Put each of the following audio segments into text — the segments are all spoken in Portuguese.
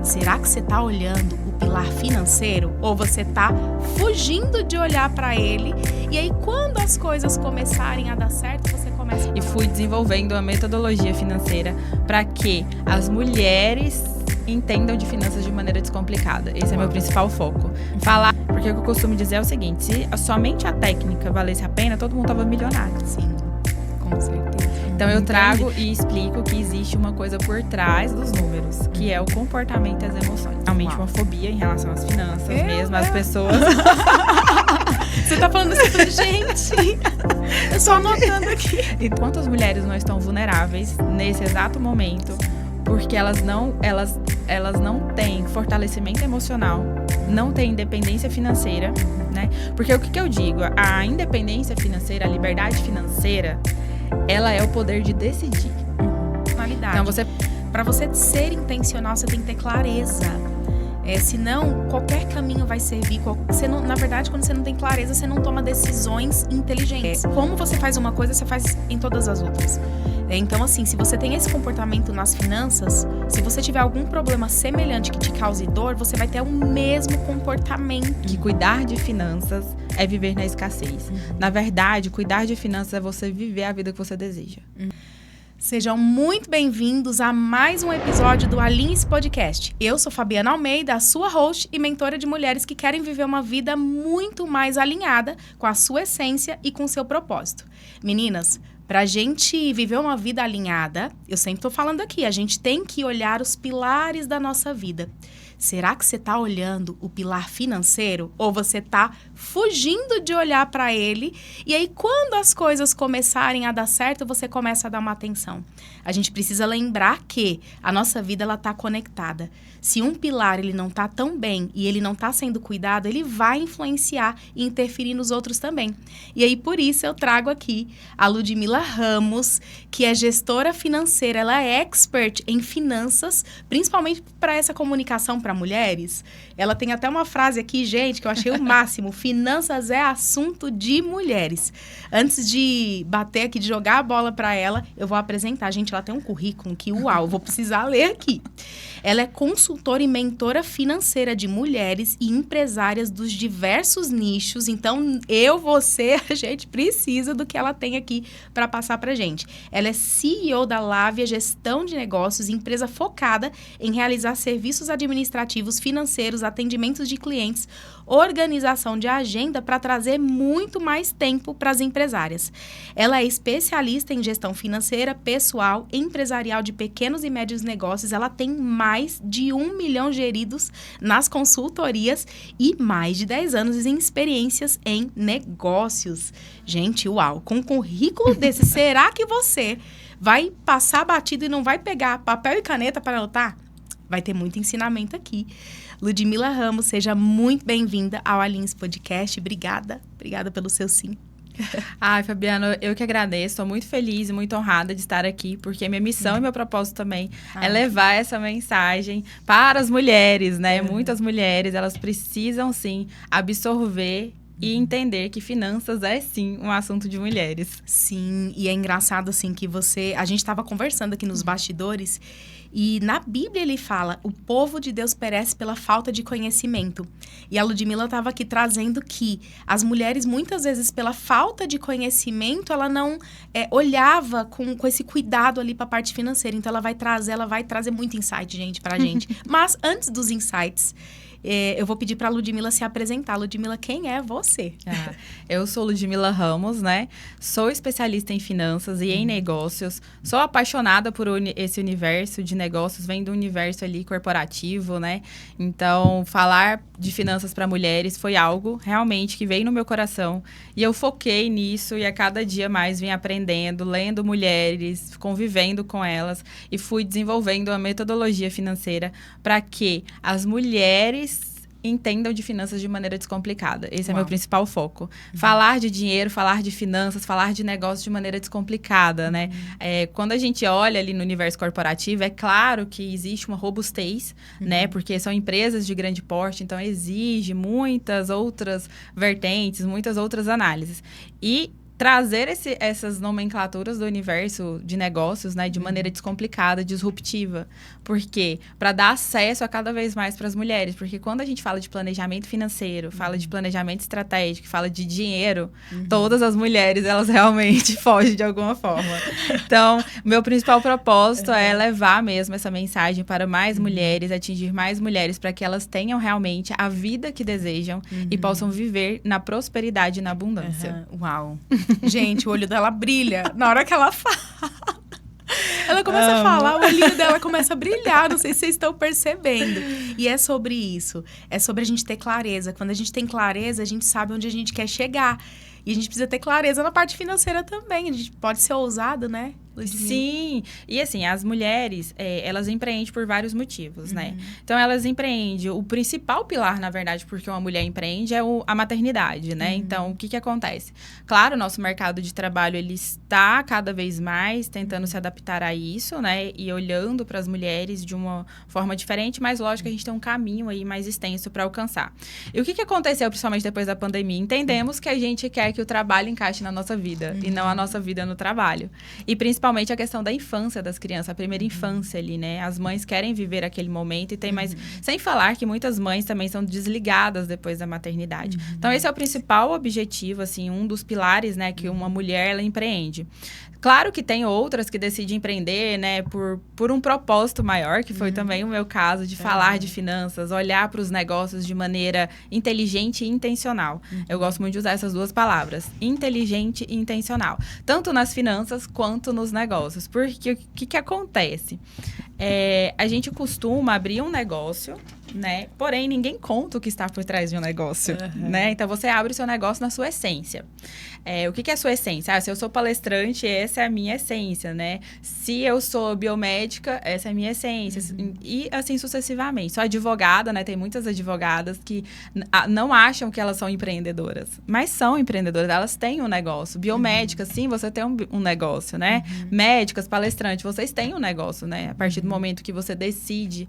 Será que você está olhando o pilar financeiro ou você está fugindo de olhar para ele? E aí, quando as coisas começarem a dar certo, você começa a... E fui desenvolvendo uma metodologia financeira para que as mulheres entendam de finanças de maneira descomplicada. Esse é meu principal foco. Falar, porque o que eu costumo dizer é o seguinte: se somente a técnica valesse a pena, todo mundo estava milionário. Sim, com certeza. Então eu trago e explico que existe uma coisa por trás dos números, que é o comportamento e as emoções. Realmente uma fobia em relação às finanças mesmo, as pessoas... Você tá falando assim pra gente? Eu só anotando aqui. E quantas mulheres não estão vulneráveis nesse exato momento, porque elas não têm fortalecimento emocional, não têm independência financeira, né? Porque o que eu digo? A independência financeira, a liberdade financeira, ela é o poder de decidir. Então, para você ser intencional, você tem que ter clareza. Senão, qualquer caminho vai servir. Na verdade, quando você não tem clareza, você não toma decisões inteligentes. Como você faz uma coisa, você faz em todas as outras. Então, assim, se você tem esse comportamento nas finanças, se você tiver algum problema semelhante que te cause dor, você vai ter o mesmo comportamento. Que cuidar de finanças é viver na escassez. Na verdade, cuidar de finanças é você viver a vida que você deseja. Sejam muito bem-vindos a mais um episódio do Alinhe-se Podcast. Eu sou Fabiana Almeida, a sua host e mentora de mulheres que querem viver uma vida muito mais alinhada com a sua essência e com o seu propósito. Meninas, pra gente viver uma vida alinhada, eu sempre tô falando aqui, a gente tem que olhar os pilares da nossa vida. Será que você está olhando o pilar financeiro ou você está fugindo de olhar para ele? E aí, quando as coisas começarem a dar certo, você começa a dar uma atenção. A gente precisa lembrar que a nossa vida ela está conectada. Se um pilar ele não está tão bem e ele não está sendo cuidado, ele vai influenciar e interferir nos outros também. E aí, por isso, eu trago aqui a Ludmila Ramos, que é gestora financeira. Ela é expert em finanças, principalmente para essa comunicação para mulheres. Ela tem até uma frase aqui, gente, que eu achei o máximo. Finanças é assunto de mulheres. Antes de bater aqui, de jogar a bola para ela, eu vou apresentar. Gente, ela tem um currículo que, uau, vou precisar ler aqui. Ela é consultora e mentora financeira de mulheres e empresárias dos diversos nichos. Então, você, a gente precisa do que ela tem aqui para passar para gente. Ela é CEO da Lávia Gestão de Negócios, empresa focada em realizar serviços administrativos, financeiros, atendimentos de clientes, organização de agenda para trazer muito mais tempo para as empresárias. Ela é especialista em gestão financeira, pessoal, empresarial de pequenos e médios negócios. Ela tem mais de 1 milhão geridos nas consultorias e mais de 10 anos em experiências em negócios. Gente, uau! Com um currículo desse, será que você vai passar batido e não vai pegar papel e caneta para anotar? Vai ter muito ensinamento aqui. Ludmila Ramos, seja muito bem-vinda ao Alinhe-se Podcast. Obrigada pelo seu sim. Ai, Fabiana, eu que agradeço. Estou muito feliz e muito honrada de estar aqui, porque minha missão e meu propósito também é levar essa mensagem para as mulheres, né? Muitas mulheres, elas precisam, sim, absorver e entender que finanças é, sim, um assunto de mulheres. Sim, e é engraçado, assim, que a gente estava conversando aqui nos bastidores e na Bíblia ele fala, o povo de Deus perece pela falta de conhecimento. E a Ludmila estava aqui trazendo que as mulheres, muitas vezes, pela falta de conhecimento, ela não olhava com esse cuidado ali para a parte financeira. Então, ela vai trazer muito insight, gente, pra gente. Mas, antes dos insights, eu vou pedir para a Ludmila se apresentar. Ludmila, quem é você? Eu sou Ludmila Ramos, né? Sou especialista em finanças e em negócios. Sou apaixonada por esse universo de negócios, vem do universo ali corporativo, né? Então, falar de finanças para mulheres foi algo realmente que veio no meu coração. E eu foquei nisso e a cada dia mais vim aprendendo, lendo mulheres, convivendo com elas e fui desenvolvendo uma metodologia financeira para que as mulheres entendam de finanças de maneira descomplicada. Esse é meu principal foco. Falar de dinheiro, falar de finanças, falar de negócios de maneira descomplicada, né? Quando a gente olha ali no universo corporativo, é claro que existe uma robustez, né? Porque são empresas de grande porte, então exige muitas outras vertentes, muitas outras análises. E trazer essas nomenclaturas do universo de negócios, né, de maneira descomplicada, disruptiva. Por quê? Para dar acesso a cada vez mais para as mulheres. Porque quando a gente fala de planejamento financeiro, fala de planejamento estratégico, fala de dinheiro, todas as mulheres, elas realmente fogem de alguma forma. Então, meu principal propósito é levar mesmo essa mensagem para mais mulheres, atingir mais mulheres, para que elas tenham realmente a vida que desejam e possam viver na prosperidade e na abundância. Uau! Gente, o olho dela brilha na hora que ela fala. Ela começa a falar, o olhinho dela começa a brilhar. Não sei se vocês estão percebendo. E é sobre isso. É sobre a gente ter clareza. Quando a gente tem clareza, a gente sabe onde a gente quer chegar. E a gente precisa ter clareza na parte financeira também. A gente pode ser ousado, né? Sim, e assim, as mulheres, elas empreendem por vários motivos, né? Então, elas empreendem, o principal pilar, na verdade, porque uma mulher empreende é a maternidade, né? Então, o que acontece? Claro, o nosso mercado de trabalho, ele está cada vez mais tentando se adaptar a isso, né? E olhando para as mulheres de uma forma diferente, mas lógico que a gente tem um caminho aí mais extenso para alcançar. E o que aconteceu, principalmente depois da pandemia? Entendemos que a gente quer que o trabalho encaixe na nossa vida, e não a nossa vida no trabalho. E principalmente a questão da infância das crianças, a primeira infância ali, né? As mães querem viver aquele momento e tem mais... Sem falar que muitas mães também são desligadas depois da maternidade. Então, esse é o principal objetivo, assim, um dos pilares, né? Que uma mulher, ela empreende. Claro que tem outras que decidem empreender, né? Por um propósito maior, que foi também o meu caso, de falar de finanças, olhar para os negócios de maneira inteligente e intencional. Eu gosto muito de usar essas duas palavras, inteligente e intencional. Tanto nas finanças, quanto nos negócios. Porque o que acontece? A gente costuma abrir um negócio, né? Porém, ninguém conta o que está por trás de um negócio, né? Então, você abre o seu negócio na sua essência. O que é a sua essência? Se eu sou palestrante, essa é a minha essência, né? Se eu sou biomédica, essa é a minha essência. E assim sucessivamente. Sou advogada, né? Tem muitas advogadas que não acham que elas são empreendedoras. Mas são empreendedoras, elas têm um negócio. Biomédicas, sim, você tem um negócio, né? Médicas, palestrantes, vocês têm um negócio, né? A partir do momento que você decide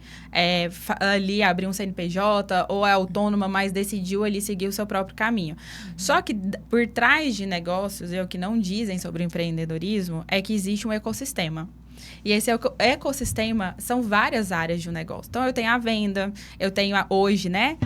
ali abrir um CNPJ ou é autônoma, mas decidiu ali seguir o seu próprio caminho. Só que por trás de negócios, o que não dizem sobre o empreendedorismo é que existe um ecossistema. E esse ecossistema são várias áreas de um negócio. Então, eu tenho a venda, eu tenho hoje, né,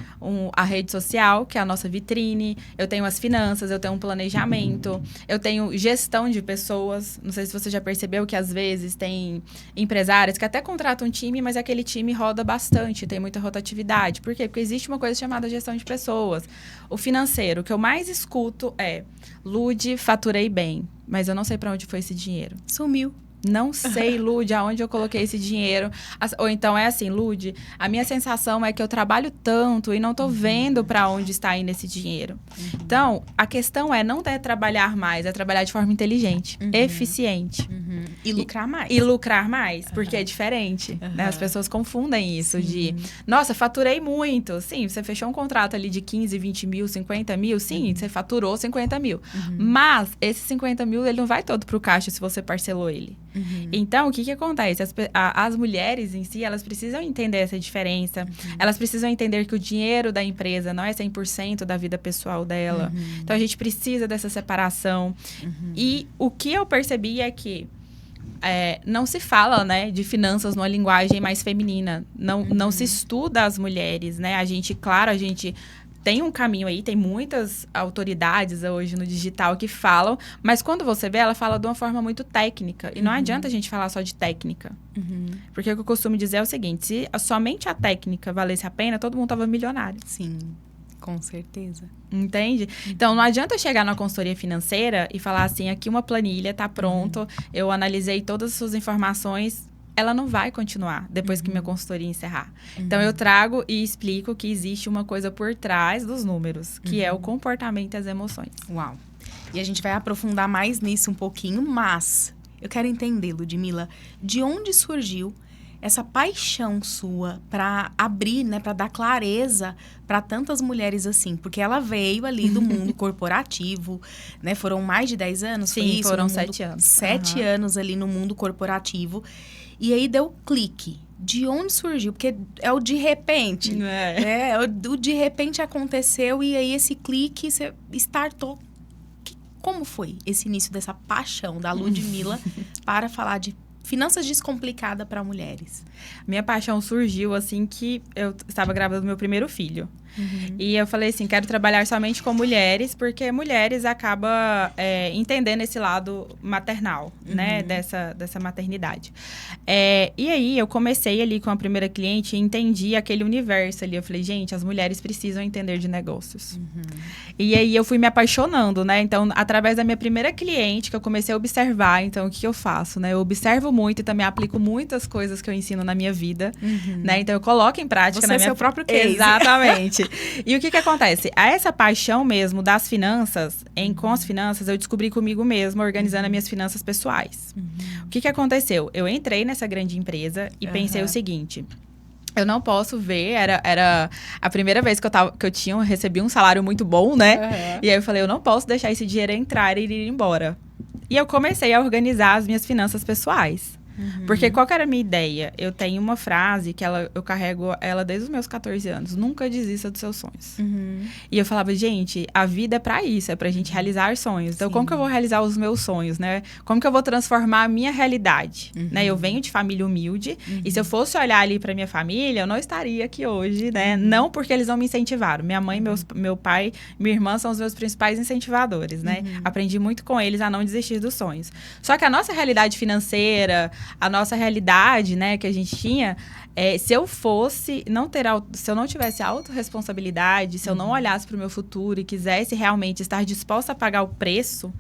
a rede social, que é a nossa vitrine, eu tenho as finanças, eu tenho um planejamento, eu tenho gestão de pessoas. Não sei se você já percebeu que, às vezes, tem empresários que até contratam um time, mas aquele time roda bastante, tem muita rotatividade. Por quê? Porque existe uma coisa chamada gestão de pessoas. O financeiro, o que eu mais escuto é: Lude, faturei bem, mas eu não sei para onde foi esse dinheiro. Sumiu. Não sei, Lude, aonde eu coloquei esse dinheiro. Ou então é assim, Lude, a minha sensação é que eu trabalho tanto e não tô vendo para onde está indo esse dinheiro. Então, a questão não é trabalhar mais, é trabalhar de forma inteligente, eficiente. E lucrar mais. E lucrar mais, porque é diferente. Né? As pessoas confundem isso de... Nossa, faturei muito. Sim, você fechou um contrato ali de 15, 20 mil, 50 mil. Sim, você faturou 50 mil. Mas esse 50 mil, ele não vai todo pro caixa se você parcelou ele. Então, o que acontece? As mulheres em si, elas precisam entender essa diferença. Elas precisam entender que o dinheiro da empresa não é 100% da vida pessoal dela. Então, a gente precisa dessa separação. E o que eu percebi é que não se fala, né, de finanças numa linguagem mais feminina. Não se estuda as mulheres, né? A gente tem um caminho aí, tem muitas autoridades hoje no digital que falam, mas quando você vê, ela fala de uma forma muito técnica. E não adianta a gente falar só de técnica. Porque o que eu costumo dizer é o seguinte: se somente a técnica valesse a pena, todo mundo estava milionário. Sim, com certeza. Entende? Então, não adianta eu chegar numa consultoria financeira e falar assim: aqui uma planilha, tá pronto, eu analisei todas as suas informações. Ela não vai continuar depois que minha consultoria encerrar. Então, eu trago e explico que existe uma coisa por trás dos números, que é o comportamento e as emoções. Uau! E a gente vai aprofundar mais nisso um pouquinho, mas eu quero entender, Ludmila, de onde surgiu essa paixão sua para abrir, né, para dar clareza para tantas mulheres assim? Porque ela veio ali do mundo corporativo, né? Foram mais de 10 anos? Sim, foi isso? Foram 7 anos. 7 anos ali no mundo corporativo. E aí deu clique. De onde surgiu? Porque é o de repente. O de repente aconteceu e aí esse clique você startou. Como foi esse início dessa paixão da Ludmila para falar de finanças descomplicadas para mulheres? Minha paixão surgiu assim que eu estava grávida do meu primeiro filho. E eu falei assim, quero trabalhar somente com mulheres, porque mulheres acabam entendendo esse lado maternal, né, dessa maternidade. E aí, eu comecei ali com a primeira cliente e entendi aquele universo ali. Eu falei, gente, as mulheres precisam entender de negócios. E aí, eu fui me apaixonando, né? Então, através da minha primeira cliente, que eu comecei a observar, então, o que eu faço, né? Eu observo muito e também aplico muitas coisas que eu ensino na minha vida, né? Então, eu coloco em prática Você na é minha... seu próprio case. Exatamente. E o que acontece? A essa paixão mesmo das finanças, com as finanças, eu descobri comigo mesma, organizando as minhas finanças pessoais. O que aconteceu? Eu entrei nessa grande empresa e pensei o seguinte... Eu não posso ver, era a primeira vez que eu recebi um salário muito bom, né? E aí eu falei, eu não posso deixar esse dinheiro entrar e ir embora. E eu comecei a organizar as minhas finanças pessoais. Porque qual que era a minha ideia? Eu tenho uma frase que eu carrego ela desde os meus 14 anos. Nunca desista dos seus sonhos. E eu falava, gente, a vida é pra isso. É pra gente realizar sonhos. Então, como que eu vou realizar os meus sonhos, né? Como que eu vou transformar a minha realidade? Né? Eu venho de família humilde. E se eu fosse olhar ali pra minha família, eu não estaria aqui hoje, né? Não porque eles não me incentivaram. Minha mãe, meu pai, minha irmã são os meus principais incentivadores, né? Aprendi muito com eles a não desistir dos sonhos. Só que a nossa realidade financeira... A nossa realidade, né, que a gente tinha, se eu não tivesse autorresponsabilidade, se eu não olhasse para o meu futuro e quisesse realmente estar disposta a pagar o preço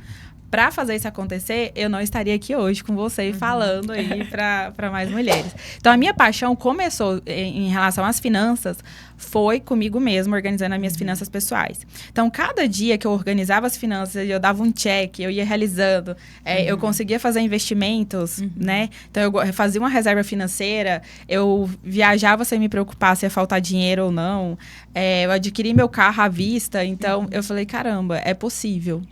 para fazer isso acontecer, eu não estaria aqui hoje com você falando aí para mais mulheres. Então, a minha paixão começou em relação às finanças, foi comigo mesma, organizando as minhas finanças pessoais. Então, cada dia que eu organizava as finanças, eu dava um check, eu ia realizando, eu conseguia fazer investimentos, né? Então, eu fazia uma reserva financeira, eu viajava sem me preocupar se ia faltar dinheiro ou não, eu adquiri meu carro à vista, então, eu falei, caramba, é possível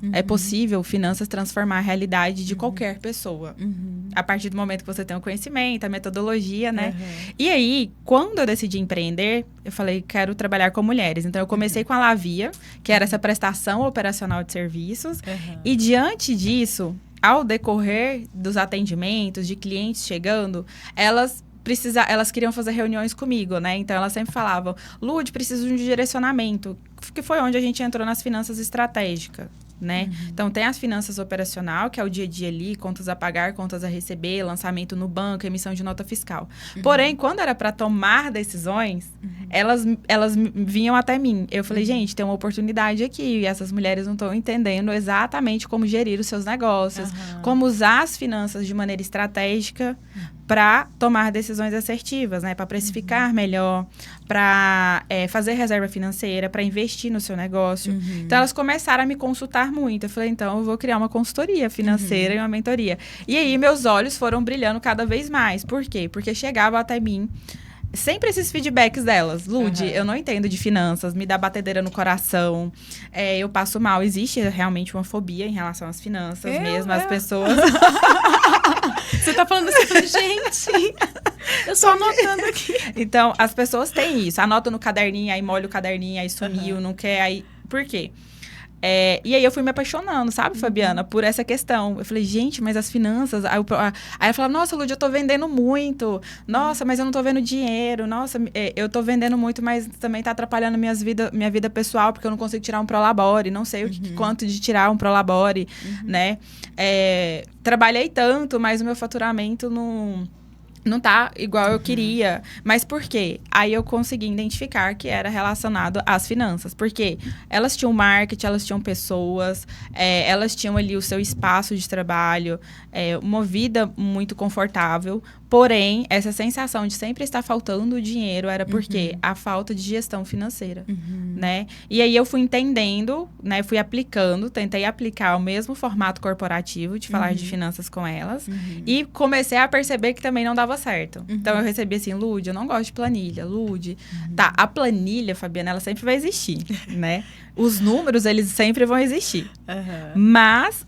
finanças transformar a realidade de qualquer pessoa. A partir do momento que você tem o conhecimento, a metodologia, né? E aí, quando eu decidi empreender, eu falei, quero trabalhar com mulheres. Então, eu comecei com a Lavia, que era essa prestação operacional de serviços. E, diante disso, ao decorrer dos atendimentos, de clientes chegando, elas queriam fazer reuniões comigo, né? Então, elas sempre falavam, Lud, preciso de um direcionamento. Que foi onde a gente entrou nas finanças estratégicas. Né? Então, tem as finanças operacional, que é o dia a dia ali, contas a pagar, contas a receber, lançamento no banco, emissão de nota fiscal. Porém, quando era para tomar decisões, elas vinham até mim. Eu falei, gente, tem uma oportunidade aqui, e essas mulheres não estão entendendo exatamente como gerir os seus negócios, como usar as finanças de maneira estratégica para tomar decisões assertivas, né? Para precificar melhor, para fazer reserva financeira, para investir no seu negócio. Então, elas começaram a me consultar muito. Eu falei, então, eu vou criar uma consultoria financeira e uma mentoria. E aí, meus olhos foram brilhando cada vez mais. Por quê? Porque chegava até mim sempre esses feedbacks delas. Lud, eu não entendo de finanças, me dá batedeira no coração, eu passo mal. Existe realmente uma fobia em relação às finanças mesmo, as pessoas... Você tá falando assim, gente, eu só anotando aqui. Então, as pessoas têm isso. Anota no caderninho, aí molha o caderninho, aí sumiu, não quer, aí... Por quê? E aí eu fui me apaixonando, sabe, Fabiana, por essa questão. Eu falei, gente, mas as finanças... Aí ela falava, nossa, Lud, eu tô vendendo muito. Nossa, mas eu não tô vendo dinheiro. Nossa, eu tô vendendo muito, mas também tá atrapalhando minha vida pessoal, porque eu não consigo tirar um Prolabore. Não sei quanto de tirar um Prolabore, né? Trabalhei tanto, mas o meu faturamento não tá igual eu queria. Mas por quê? Aí eu consegui identificar que era relacionado às finanças. Porque elas tinham marketing, elas tinham pessoas, elas tinham ali o seu espaço de trabalho, uma vida muito confortável. Porém, essa sensação de sempre estar faltando dinheiro era porque a falta de gestão financeira, né? E aí eu fui entendendo, né? Fui aplicando, tentei aplicar o mesmo formato corporativo de falar de finanças com elas. E comecei a perceber que também não dava certo. Então, eu recebi assim, Lud, eu não gosto de planilha. Lud, tá, a planilha, Fabiana, ela sempre vai existir, né? Os números, eles sempre vão existir. Mas...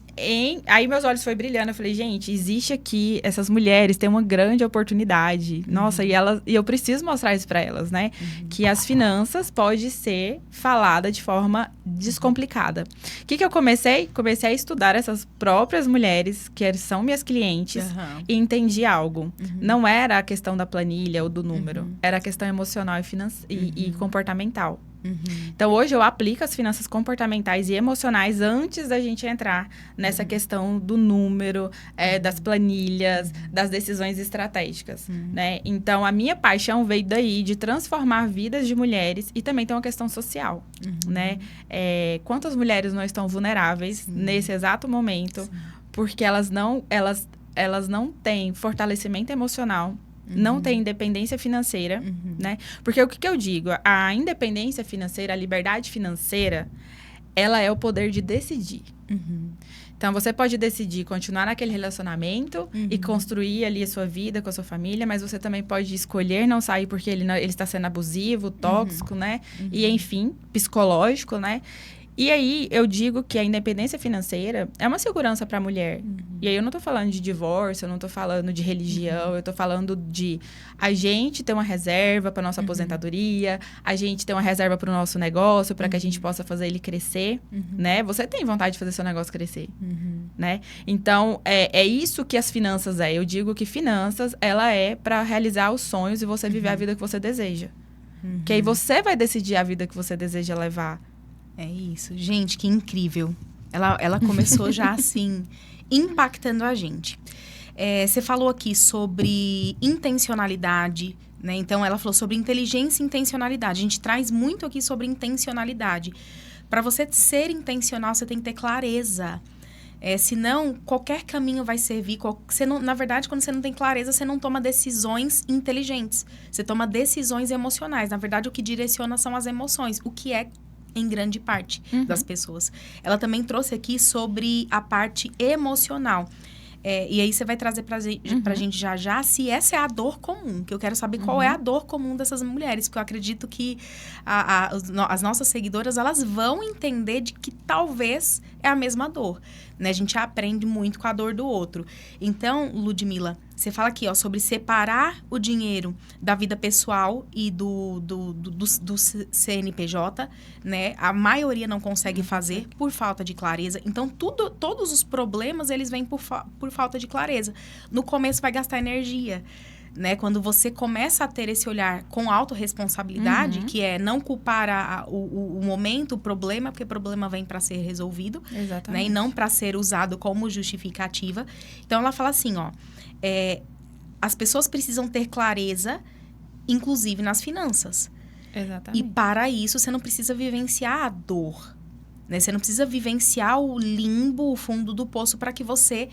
Aí meus olhos foi brilhando, eu falei, gente, existe aqui, essas mulheres têm uma grande oportunidade. Nossa, e eu preciso mostrar isso para elas, né? Que as finanças pode ser falada de forma descomplicada. O que eu comecei? Comecei a estudar essas próprias mulheres, que são minhas clientes, e entendi algo. Não era a questão da planilha ou do número, era a questão emocional e comportamental. Então, hoje eu aplico as finanças comportamentais e emocionais antes da gente entrar nessa questão do número, das planilhas, das decisões estratégicas, né? Então, a minha paixão veio daí, de transformar vidas de mulheres, e também tem uma questão social, né? Quantas mulheres não estão vulneráveis nesse exato momento, porque elas não têm fortalecimento emocional, não tem independência financeira, né? Porque o que eu digo? A independência financeira, a liberdade financeira, ela é o poder de decidir. Então, você pode decidir continuar naquele relacionamento e construir ali a sua vida com a sua família, mas você também pode escolher não sair porque ele está sendo abusivo, tóxico, né? E, enfim, psicológico, né? E aí, eu digo que a independência financeira é uma segurança para a mulher. E aí, eu não tô falando de divórcio, eu não tô falando de religião, eu tô falando de a gente ter uma reserva para nossa aposentadoria, a gente ter uma reserva para o nosso negócio, para que a gente possa fazer ele crescer, né? Você tem vontade de fazer seu negócio crescer, né? Então, é isso que as finanças é. Eu digo que finanças, ela é para realizar os sonhos e você viver a vida que você deseja. Que aí você vai decidir a vida que você deseja levar. É isso. Gente, que incrível. Ela começou já assim, impactando a gente. Você falou aqui sobre intencionalidade, né? Então, ela falou sobre inteligência e intencionalidade. A gente traz muito aqui sobre intencionalidade. Para você ser intencional, você tem que ter clareza. Senão, qualquer caminho vai servir. Na verdade, quando você não tem clareza, você não toma decisões inteligentes. Você toma decisões emocionais. Na verdade, o que direciona são as emoções. O que é em grande parte das pessoas. Ela também trouxe aqui sobre a parte emocional. E aí você vai trazer pra gente já se essa é a dor comum, que eu quero saber qual é a dor comum dessas mulheres, porque eu acredito que as nossas seguidoras, elas vão entender de que talvez é a mesma dor, né? A gente aprende muito com a dor do outro. Então, Ludmila, você fala aqui, ó, sobre separar o dinheiro da vida pessoal e do CNPJ, né? A maioria não consegue fazer por falta de clareza. Então, todos os problemas, eles vêm por falta de clareza. No começo, vai gastar energia, né? Quando você começa a ter esse olhar com autorresponsabilidade, que é não culpar o momento, o problema, porque o problema vem para ser resolvido, né? E não para ser usado como justificativa. Então, ela fala assim, ó, as pessoas precisam ter clareza, inclusive nas finanças. Exatamente. E para isso, você não precisa vivenciar a dor, né? Você não precisa vivenciar o limbo, o fundo do poço, para que você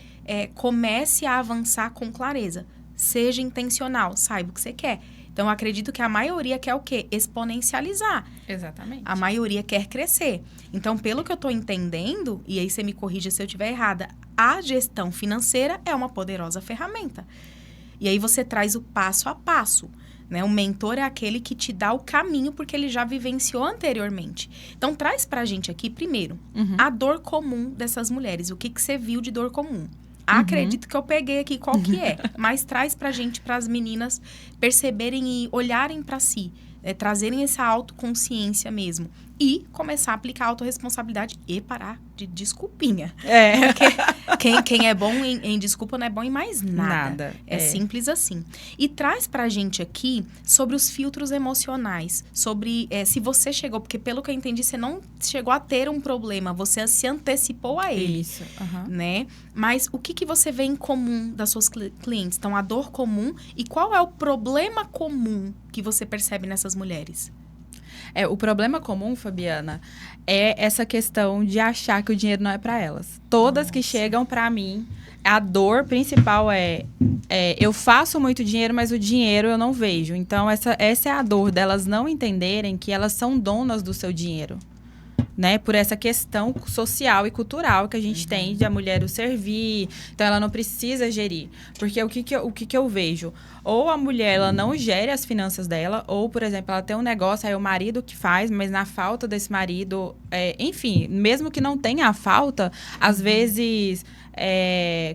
comece a avançar com clareza. Seja intencional, saiba o que você quer. Então, eu acredito que a maioria quer o quê? Exponencializar. Exatamente. A maioria quer crescer. Então, pelo que eu estou entendendo, e aí você me corrija se eu estiver errada, a gestão financeira é uma poderosa ferramenta. E aí você traz o passo a passo, né? O mentor é aquele que te dá o caminho, porque ele já vivenciou anteriormente. Então, traz pra gente aqui, primeiro, a dor comum dessas mulheres. O que você viu de dor comum? Acredito que eu peguei aqui qual que é. Mas traz pra gente, pras meninas perceberem e olharem pra si. Trazerem essa autoconsciência mesmo. E começar a aplicar a autorresponsabilidade e parar de desculpinha. Porque quem é bom em desculpa não é bom em mais nada. É simples assim. E traz pra gente aqui sobre os filtros emocionais. Sobre se você chegou... Porque pelo que eu entendi, você não chegou a ter um problema. Você se antecipou a ele. Isso. Né? Mas o que você vê em comum das suas clientes? Então, a dor comum. E qual é o problema comum que você percebe nessas mulheres? O problema comum, Fabiana, é essa questão de achar que o dinheiro não é para elas. Todas que chegam para mim, a dor principal eu faço muito dinheiro, mas o dinheiro eu não vejo. Então, essa é a dor delas não entenderem que elas são donas do seu dinheiro. né? Por essa questão social e cultural que a gente tem de a mulher o servir. Então, ela não precisa gerir. Porque o que eu vejo? Ou a mulher, ela não gere as finanças dela, ou, por exemplo, ela tem um negócio, aí é o marido que faz, mas na falta desse marido... enfim, mesmo que não tenha a falta, às vezes...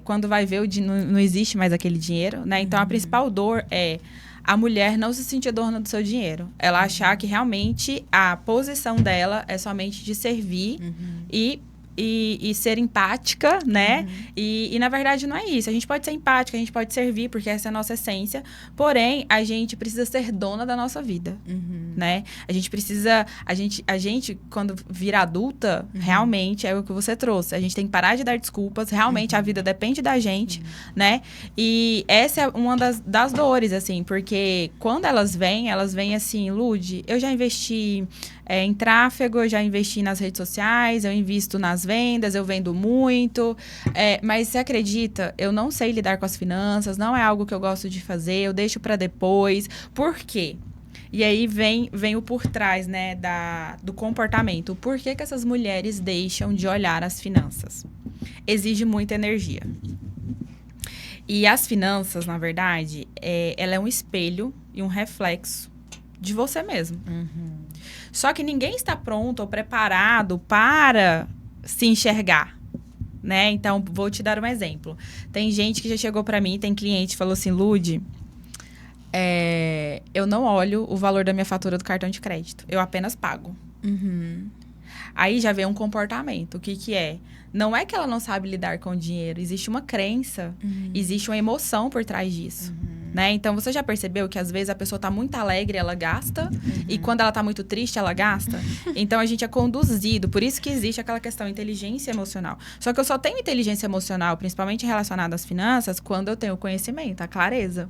quando vai ver, não existe mais aquele dinheiro, né? Então, a principal dor é a mulher não se sentir dona do seu dinheiro. Ela achar que realmente a posição dela é somente de servir e ser empática, né? E, na verdade, não é isso. A gente pode ser empática, a gente pode servir, porque essa é a nossa essência. Porém, a gente precisa ser dona da nossa vida, né? A gente precisa... A gente, quando vira adulta, realmente é o que você trouxe. A gente tem que parar de dar desculpas. Realmente, a vida depende da gente, né? E essa é uma das dores, assim. Porque quando elas vêm assim... Lude, eu já investi... em tráfego, eu já investi nas redes sociais, eu invisto nas vendas, eu vendo muito. Mas você acredita? Eu não sei lidar com as finanças, não é algo que eu gosto de fazer, eu deixo para depois. Por quê? E aí vem o por trás, né, do comportamento. Por que essas mulheres deixam de olhar as finanças? Exige muita energia. E as finanças, na verdade, ela é um espelho e um reflexo de você mesmo. Só que ninguém está pronto ou preparado para se enxergar, né? Então, vou te dar um exemplo. Tem gente que já chegou para mim, tem cliente que falou assim, Lude, eu não olho o valor da minha fatura do cartão de crédito. Eu apenas pago. Aí já vem um comportamento. O que é? Não é que ela não sabe lidar com o dinheiro. Existe uma crença, existe uma emoção por trás disso. Né? Então, você já percebeu que às vezes a pessoa está muito alegre, ela gasta, e quando ela está muito triste, ela gasta? Então, a gente é conduzido, por isso que existe aquela questão inteligência emocional. Só que eu só tenho inteligência emocional, principalmente relacionada às finanças, quando eu tenho conhecimento, a clareza.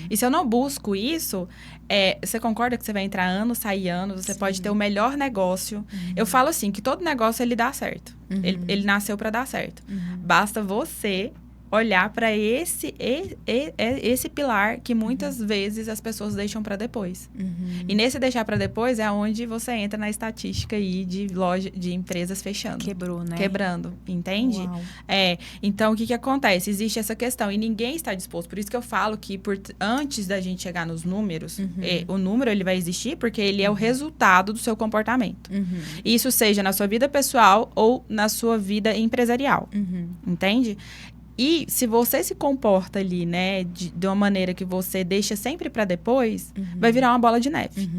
E se eu não busco isso, você concorda que você vai entrar ano, sair ano, você pode ter o melhor negócio. Eu falo assim, que todo negócio ele dá certo. Ele nasceu para dar certo. Basta você olhar para esse pilar que muitas vezes as pessoas deixam para depois. E nesse deixar para depois é onde você entra na estatística aí de empresas fechando. Quebrou, né? Quebrando, entende? Uau. Então, o que acontece? Existe essa questão e ninguém está disposto. Por isso que eu falo que antes da gente chegar nos números, o número ele vai existir porque ele é o resultado do seu comportamento. Isso seja na sua vida pessoal ou na sua vida empresarial. Entende? E se você se comporta ali, né, de uma maneira que você deixa sempre para depois, vai virar uma bola de neve,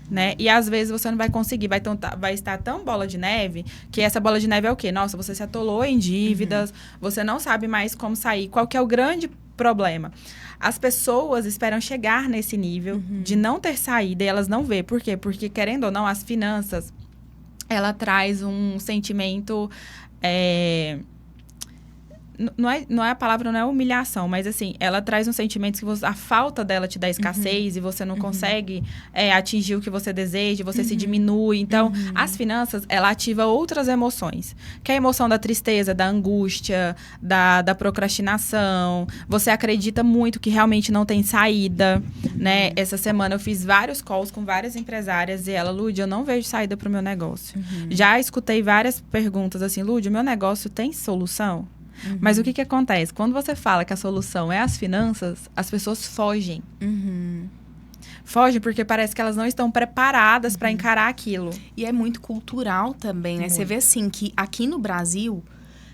né? E às vezes você não vai conseguir, vai estar tão bola de neve, que essa bola de neve é o quê? Nossa, você se atolou em dívidas, você não sabe mais como sair. Qual que é o grande problema? As pessoas esperam chegar nesse nível de não ter saída e elas não vê. Por quê? Porque, querendo ou não, as finanças, ela traz um sentimento... Não é a palavra, não é humilhação, mas assim, ela traz um sentimento que a falta dela te dá escassez e você não consegue atingir o que você deseja, você se diminui. Então, as finanças, ela ativa outras emoções, que é a emoção da tristeza, da angústia, da procrastinação. Você acredita muito que realmente não tem saída, né? Essa semana eu fiz vários calls com várias empresárias e ela, Lude, eu não vejo saída para o meu negócio. Já escutei várias perguntas assim, Lude, o meu negócio tem solução? Mas o que acontece? Quando você fala que a solução é as finanças, as pessoas fogem. Fogem porque parece que elas não estão preparadas para encarar aquilo. E é muito cultural também, né? Muito. Você vê assim que aqui no Brasil,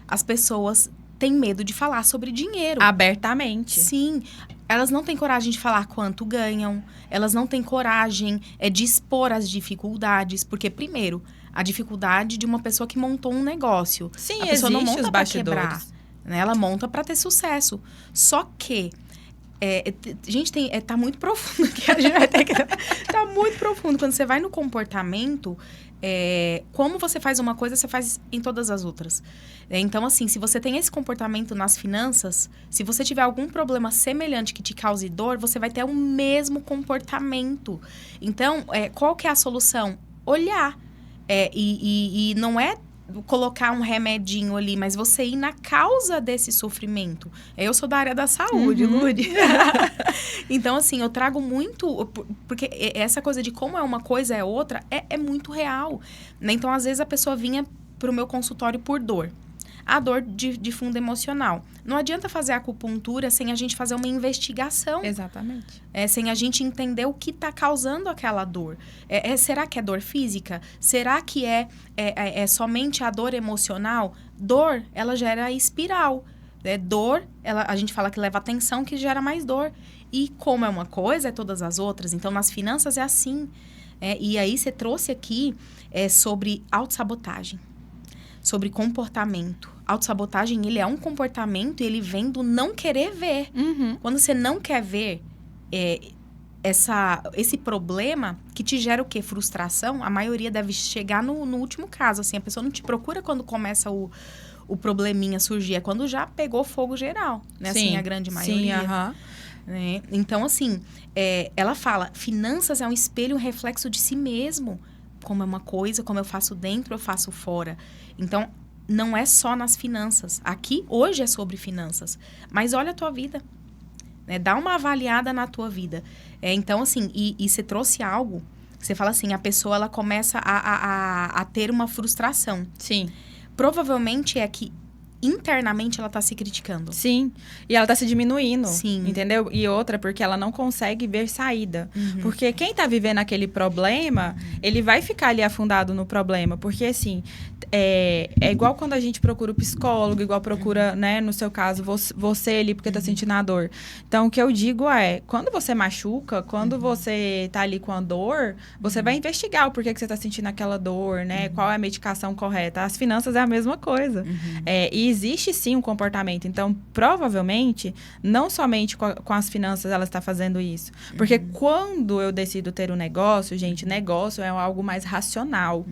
as pessoas têm medo de falar sobre dinheiro. Abertamente. Sim. Elas não têm coragem de falar quanto ganham. Elas não têm coragem de expor as dificuldades. Porque, primeiro, a dificuldade de uma pessoa que montou um negócio. Sim, a pessoa não existe monta os para quebrar, bastidores. né? Ela monta para ter sucesso. Só que gente, tá muito profundo aqui. A gente vai ter que... Tá muito profundo. Quando você vai no comportamento, como você faz uma coisa, você faz em todas as outras. Então, assim, se você tem esse comportamento nas finanças, se você tiver algum problema semelhante que te cause dor, você vai ter o mesmo comportamento. Então, qual que é a solução? Olhar. E não é colocar um remedinho ali, mas você ir na causa desse sofrimento. Eu sou da área da saúde, Ludi. Então, assim, eu trago muito... Porque essa coisa de como é uma coisa é outra é muito real. Né? Então, às vezes, a pessoa vinha pro meu consultório por dor. A dor de fundo emocional. Não adianta fazer acupuntura sem a gente fazer uma investigação. Exatamente. Sem a gente entender o que está causando aquela dor. Será que é dor física? Será que é somente a dor emocional? Dor, ela gera espiral. Dor, a gente fala que leva atenção, que gera mais dor. E como é uma coisa, é todas as outras. Então, nas finanças é assim. E aí, você trouxe aqui sobre autossabotagem. Sobre comportamento. Autossabotagem, ele é um comportamento e ele vem do não querer ver. Uhum. Quando você não quer ver esse problema que te gera o quê? Frustração, a maioria deve chegar no último caso. Assim, a pessoa não te procura quando começa o probleminha surgir. É quando já pegou fogo geral. Né? Sim, assim, a grande maioria. Sim, né? Então, assim, ela fala, finanças é um espelho, um reflexo de si mesmo. Como é uma coisa, como eu faço dentro, eu faço fora. Então, não é só nas finanças. Aqui, hoje é sobre finanças. Mas olha a tua vida. Né? Dá uma avaliada na tua vida. Então, assim, e você trouxe algo, você fala assim, a pessoa ela começa a ter uma frustração. Sim. Provavelmente é que internamente ela tá se criticando. Sim. E ela tá se diminuindo. Sim. Entendeu? E outra, porque ela não consegue ver saída. Uhum. Porque quem tá vivendo aquele problema, ele vai ficar ali afundado no problema. Porque, assim, é igual quando a gente procura o psicólogo, igual procura, né, no seu caso, você ali, porque tá sentindo a dor. Então, o que eu digo quando você machuca, quando você tá ali com a dor, você vai investigar o porquê que você tá sentindo aquela dor, né? Qual é a medicação correta. As finanças é a mesma coisa. E existe sim um comportamento. Então, provavelmente, não somente com as finanças ela está fazendo isso. Porque quando eu decido ter um negócio, gente, negócio é algo mais racional.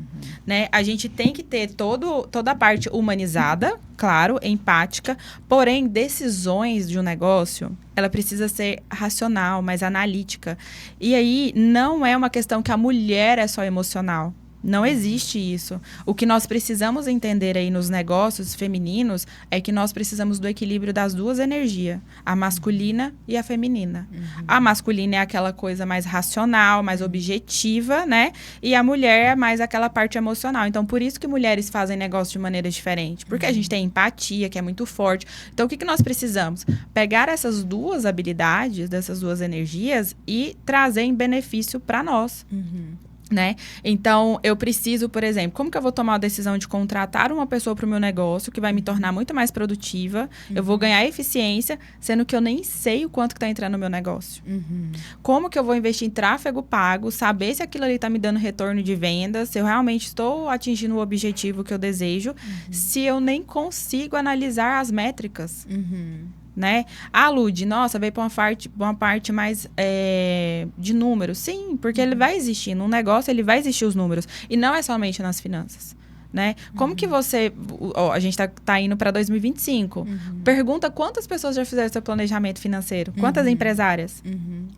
Né? A gente tem que ter toda a parte humanizada, claro, empática. Porém, decisões de um negócio, ela precisa ser racional, mais analítica. E aí, não é uma questão que a mulher é só emocional. Não existe isso. O que nós precisamos entender aí nos negócios femininos é que nós precisamos do equilíbrio das duas energias, a masculina e a feminina. A masculina é aquela coisa mais racional, mais objetiva, né? E a mulher é mais aquela parte emocional. Então, por isso que mulheres fazem negócio de maneira diferente. Porque a gente tem empatia, que é muito forte. Então, o que nós precisamos? Pegar essas duas habilidades, dessas duas energias e trazer em benefício para nós. Né? Então, eu preciso, por exemplo, como que eu vou tomar a decisão de contratar uma pessoa para o meu negócio que vai me tornar muito mais produtiva? Eu vou ganhar eficiência, sendo que eu nem sei o quanto que está entrando no meu negócio. Como que eu vou investir em tráfego pago, saber se aquilo ali está me dando retorno de vendas, se eu realmente estou atingindo o objetivo que eu desejo, se eu nem consigo analisar as métricas. Né? Lud, nossa, veio para uma parte mais de números. Sim, porque ele vai existir. Num negócio, ele vai existir os números. E não é somente nas finanças. Né? Como que você... a gente tá indo para 2025. Pergunta quantas pessoas já fizeram seu planejamento financeiro. Quantas empresárias?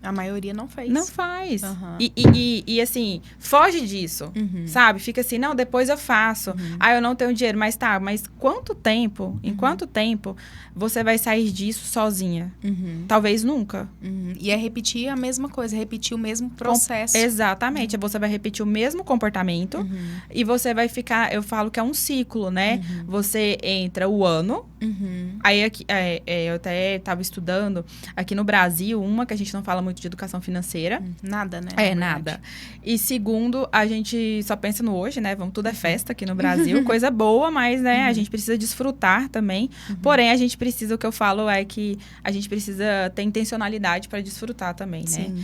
A maioria não fez. Não faz. E assim, foge disso. Sabe? Fica assim, não, depois eu faço. Eu não tenho dinheiro. Mas quanto tempo, em quanto tempo você vai sair disso sozinha? Talvez nunca. E é repetir a mesma coisa, repetir o mesmo processo. Exatamente. Você vai repetir o mesmo comportamento e você vai ficar... Eu falo que é um ciclo, né? Você entra o ano. Aí, aqui, eu até estava estudando aqui no Brasil, uma que a gente não fala muito de educação financeira. Nada, né? Nada. E segundo, a gente só pensa no hoje, né? Tudo é festa aqui no Brasil. Coisa boa, mas, né? A gente precisa desfrutar também. Porém, a gente precisa, o que eu falo é que a gente precisa ter intencionalidade para desfrutar também, né? Sim.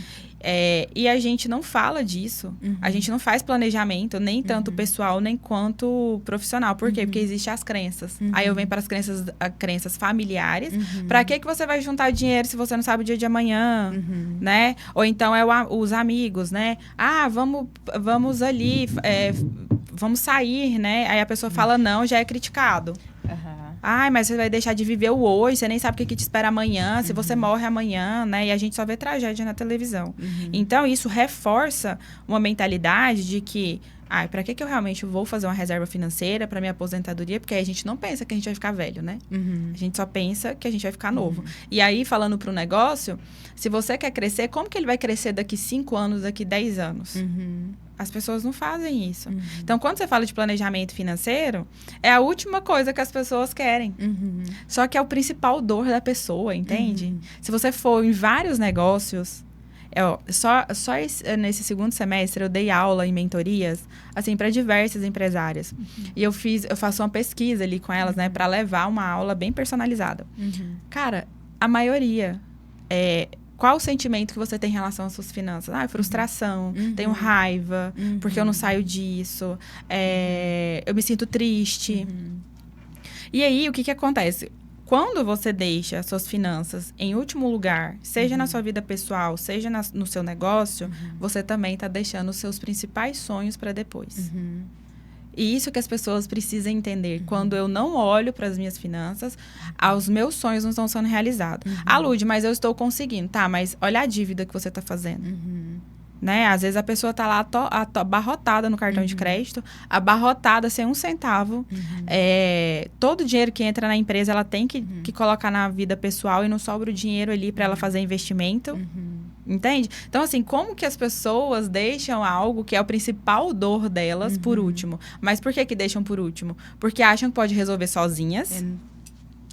E a gente não fala disso. A gente não faz planejamento, nem tanto pessoal, nem quanto profissional. Por quê? Porque existem as crenças. Aí eu venho para as crenças familiares. Para que você vai juntar dinheiro se você não sabe o dia de amanhã? Né? Ou então os amigos, né? Vamos ali, vamos sair, né? Aí a pessoa fala não, já é criticado. Mas você vai deixar de viver o hoje, você nem sabe o que te espera amanhã, se você morre amanhã, né? E a gente só vê tragédia na televisão. Então, isso reforça uma mentalidade de que Para que eu realmente vou fazer uma reserva financeira para minha aposentadoria? Porque aí a gente não pensa que a gente vai ficar velho, né? A gente só pensa que a gente vai ficar novo. E aí, falando para o negócio, se você quer crescer, como que ele vai crescer daqui 5 anos, daqui 10 anos? As pessoas não fazem isso. Então, quando você fala de planejamento financeiro, é a última coisa que as pessoas querem. Só que é o principal dor da pessoa, entende? Se você for em vários negócios... nesse segundo semestre eu dei aula em mentorias, assim, para diversas empresárias. E eu faço uma pesquisa ali com elas, né, para levar uma aula bem personalizada. Cara, a maioria, qual o sentimento que você tem em relação às suas finanças? Frustração, tenho raiva, porque eu não saio disso, eu me sinto triste. E aí, o que acontece? Quando você deixa as suas finanças em último lugar, seja na sua vida pessoal, seja no seu negócio, você também está deixando os seus principais sonhos para depois. E isso que as pessoas precisam entender. Quando eu não olho para as minhas finanças, os meus sonhos não estão sendo realizados. Lud, mas eu estou conseguindo. Tá, mas olha a dívida que você está fazendo. Né? Às vezes a pessoa tá lá abarrotada no cartão de crédito, abarrotada sem um centavo. Todo o dinheiro que entra na empresa, ela tem que colocar na vida pessoal e não sobra o dinheiro ali para ela fazer investimento. Entende? Então, assim, como que as pessoas deixam algo que é o principal dor delas por último? Mas por que deixam por último? Porque acham que pode resolver sozinhas.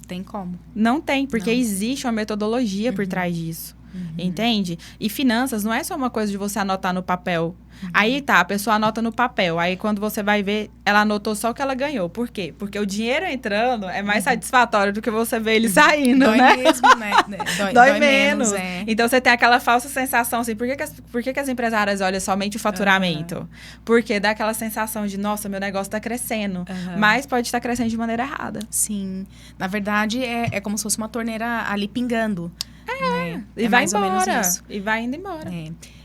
Tem como? Não tem, porque existe uma metodologia por trás disso. Entende? E finanças não é só uma coisa de você anotar no papel. Aí tá, a pessoa anota no papel. Aí quando você vai ver, ela anotou só o que ela ganhou. Por quê? Porque o dinheiro entrando é mais satisfatório do que você ver ele saindo, Dói né? mesmo, né? Dói menos. Então você tem aquela falsa sensação assim, por que as empresárias olham somente o faturamento? Porque dá aquela sensação de, nossa, meu negócio tá crescendo. Mas pode estar crescendo de maneira errada. Sim. Na verdade, é como se fosse uma torneira ali pingando. Né? E vai embora. E vai indo embora.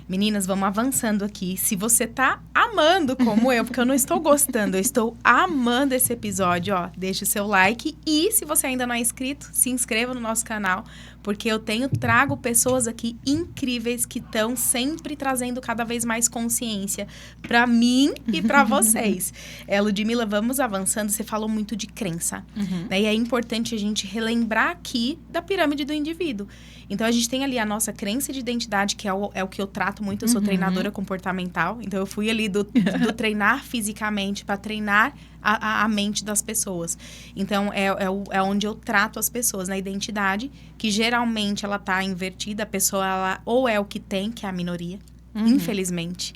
Meninas, vamos avançando aqui. Se você tá amando como eu, porque eu não estou gostando, eu estou amando esse episódio, deixa o seu like. E se você ainda não é inscrito, se inscreva no nosso canal, porque eu trago pessoas aqui incríveis que estão sempre trazendo cada vez mais consciência para mim e para vocês. Ludmila, vamos avançando. Você falou muito de crença. Né? E é importante a gente relembrar aqui da pirâmide do indivíduo. Então, a gente tem ali a nossa crença de identidade, que é o que eu trato muito. Eu sou treinadora comportamental. Então, eu fui ali do treinar fisicamente para treinar a mente das pessoas. Então, é onde eu trato as pessoas. Na identidade, que geralmente ela tá invertida. A pessoa, ela ou é o que tem, que é a minoria, infelizmente.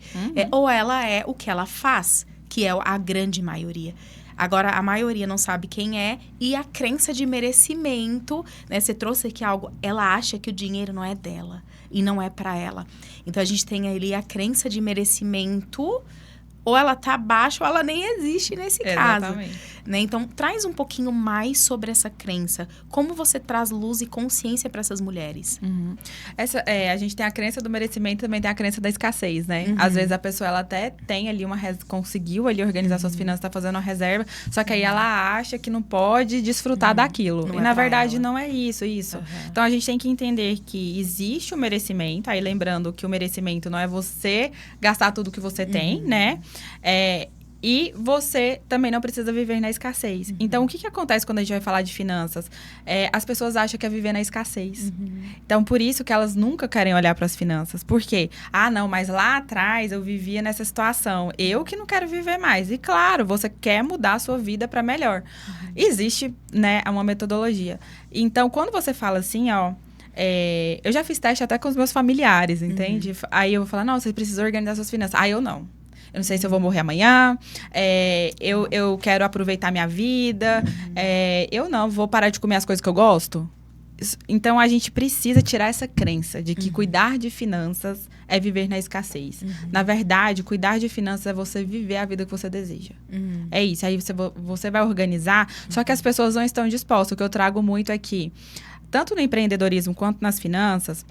Ou ela é o que ela faz, que é a grande maioria. Agora, a maioria não sabe quem é. E a crença de merecimento, né? Você trouxe aqui algo. Ela acha que o dinheiro não é dela. E não é pra ela. Então, a gente tem ali a crença de merecimento. Ou ela tá baixa, ou ela nem existe nesse caso. Né? Então, traz um pouquinho mais sobre essa crença. Como você traz luz e consciência para essas mulheres? A gente tem a crença do merecimento, também tem a crença da escassez, né? Às vezes a pessoa, ela até tem ali conseguiu ali organizar suas finanças, tá fazendo uma reserva, só que aí ela acha que não pode desfrutar daquilo. E na verdade, não é isso. Então, a gente tem que entender que existe o merecimento, aí lembrando que o merecimento não é você gastar tudo que você tem, né? E você também não precisa viver na escassez. Então, o que acontece quando a gente vai falar de finanças? As pessoas acham que é viver na escassez. Então, por isso que elas nunca querem olhar para as finanças. Por quê? Não, mas lá atrás eu vivia nessa situação. Eu que não quero viver mais. E claro, você quer mudar a sua vida para melhor. Existe, né, uma metodologia. Então, quando você fala assim, eu já fiz teste até com os meus familiares, entende? Aí eu vou falar, não, você precisa organizar suas finanças. Eu não. Eu não sei se eu vou morrer amanhã. Eu quero aproveitar minha vida. Eu não vou parar de comer as coisas que eu gosto. Então, a gente precisa tirar essa crença de que cuidar de finanças é viver na escassez. Na verdade, cuidar de finanças é você viver a vida que você deseja. É isso. Aí você vai organizar. Só que as pessoas não estão dispostas. O que eu trago muito é que, tanto no empreendedorismo quanto nas finanças,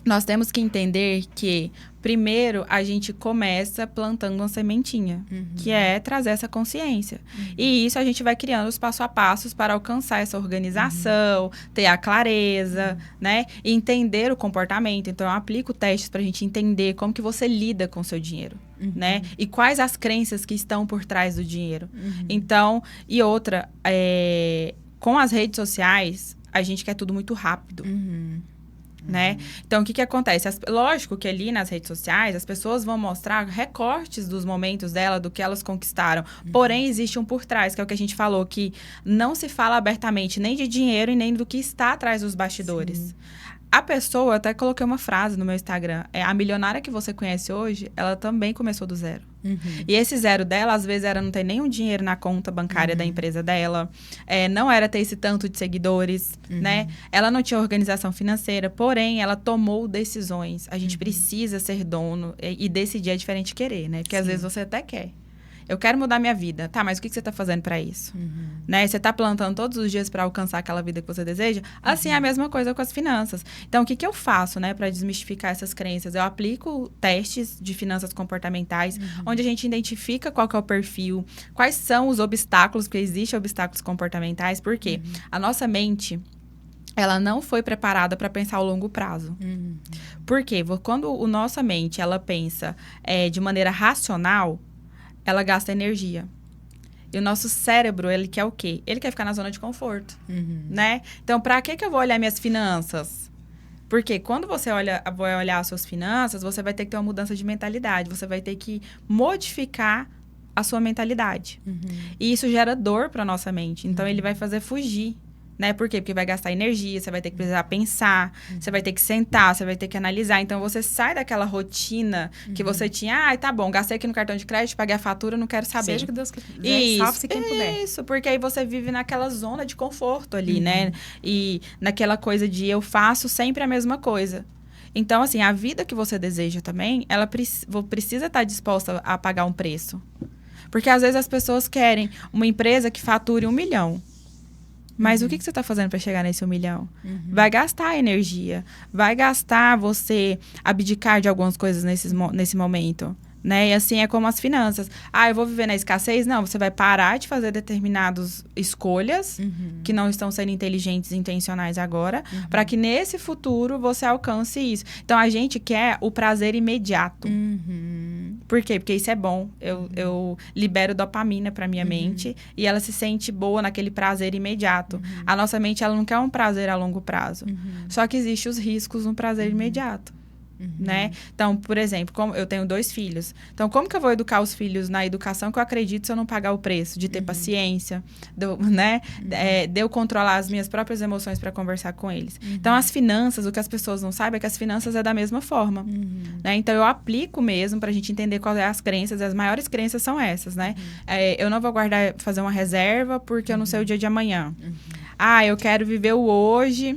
nós temos que entender que, primeiro, a gente começa plantando uma sementinha, que é trazer essa consciência. E isso a gente vai criando os passo a passos para alcançar essa organização, ter a clareza, né? E entender o comportamento. Então, eu aplico testes para a gente entender como que você lida com o seu dinheiro. né? E quais as crenças que estão por trás do dinheiro. Então, e outra, com as redes sociais, a gente quer tudo muito rápido. Né? Então, o que acontece? Lógico que ali nas redes sociais, as pessoas vão mostrar recortes dos momentos dela, do que elas conquistaram. Porém, existe um por trás, que é o que a gente falou, que não se fala abertamente nem de dinheiro e nem do que está atrás dos bastidores. Sim. A pessoa, eu até coloquei uma frase no meu Instagram, a milionária que você conhece hoje, ela também começou do zero. E esse zero dela, às vezes, era não ter nenhum dinheiro na conta bancária da empresa dela, não era ter esse tanto de seguidores, né? Ela não tinha organização financeira, porém, ela tomou decisões. A gente precisa ser dono e decidir é diferente de querer, né? Porque às vezes você até quer. Eu quero mudar minha vida. Tá, mas o que você tá fazendo pra isso? Né? Você tá plantando todos os dias pra alcançar aquela vida que você deseja? Assim, é a mesma coisa com as finanças. Então, o que eu faço, né, pra desmistificar essas crenças? Eu aplico testes de finanças comportamentais, onde a gente identifica qual que é o perfil, quais são os obstáculos, porque existem obstáculos comportamentais. Por quê? A nossa mente, ela não foi preparada para pensar ao longo prazo. Por quê? Quando a nossa mente, ela pensa de maneira racional, ela gasta energia. E o nosso cérebro, ele quer o quê? Ele quer ficar na zona de conforto, né? Então, para que eu vou olhar minhas finanças? Porque quando você vai olhar as suas finanças, você vai ter que ter uma mudança de mentalidade. Você vai ter que modificar a sua mentalidade. E isso gera dor para nossa mente. Então, ele vai fazer fugir. Né? Por quê? Porque vai gastar energia, você vai ter que precisar pensar, você vai ter que sentar, você vai ter que analisar. Então, você sai daquela rotina que você tinha. Tá bom, gastei aqui no cartão de crédito, paguei a fatura, não quero saber. Seja que Deus quiser, salve-se quem puder. Isso, porque aí você vive naquela zona de conforto ali, né? E naquela coisa de eu faço sempre a mesma coisa. Então, assim, a vida que você deseja também, ela precisa estar disposta a pagar um preço. Porque, às vezes, as pessoas querem uma empresa que fature 1 milhão. Mas o que você está fazendo para chegar nesse 1 milhão? Vai gastar energia. Vai gastar você abdicar de algumas coisas nesse momento. Né? E assim é como as finanças. Eu vou viver na escassez? Não, você vai parar de fazer determinadas escolhas que não estão sendo inteligentes e intencionais agora, para que nesse futuro você alcance isso. Então, a gente quer o prazer imediato. Por quê? Porque isso é bom. Eu libero dopamina para minha mente e ela se sente boa naquele prazer imediato. A nossa mente, ela não quer um prazer a longo prazo. Só que existem os riscos no prazer imediato. Né? Então, por exemplo, eu tenho 2 filhos. Então, como que eu vou educar os filhos na educação que eu acredito se eu não pagar o preço? De ter paciência, né? De eu controlar as minhas próprias emoções para conversar com eles. Então, as finanças, o que as pessoas não sabem é que as finanças é da mesma forma. Né? Então, eu aplico mesmo para a gente entender quais são as crenças. As maiores crenças são essas, né? Eu não vou fazer uma reserva porque eu não sei o dia de amanhã. Eu quero viver o hoje...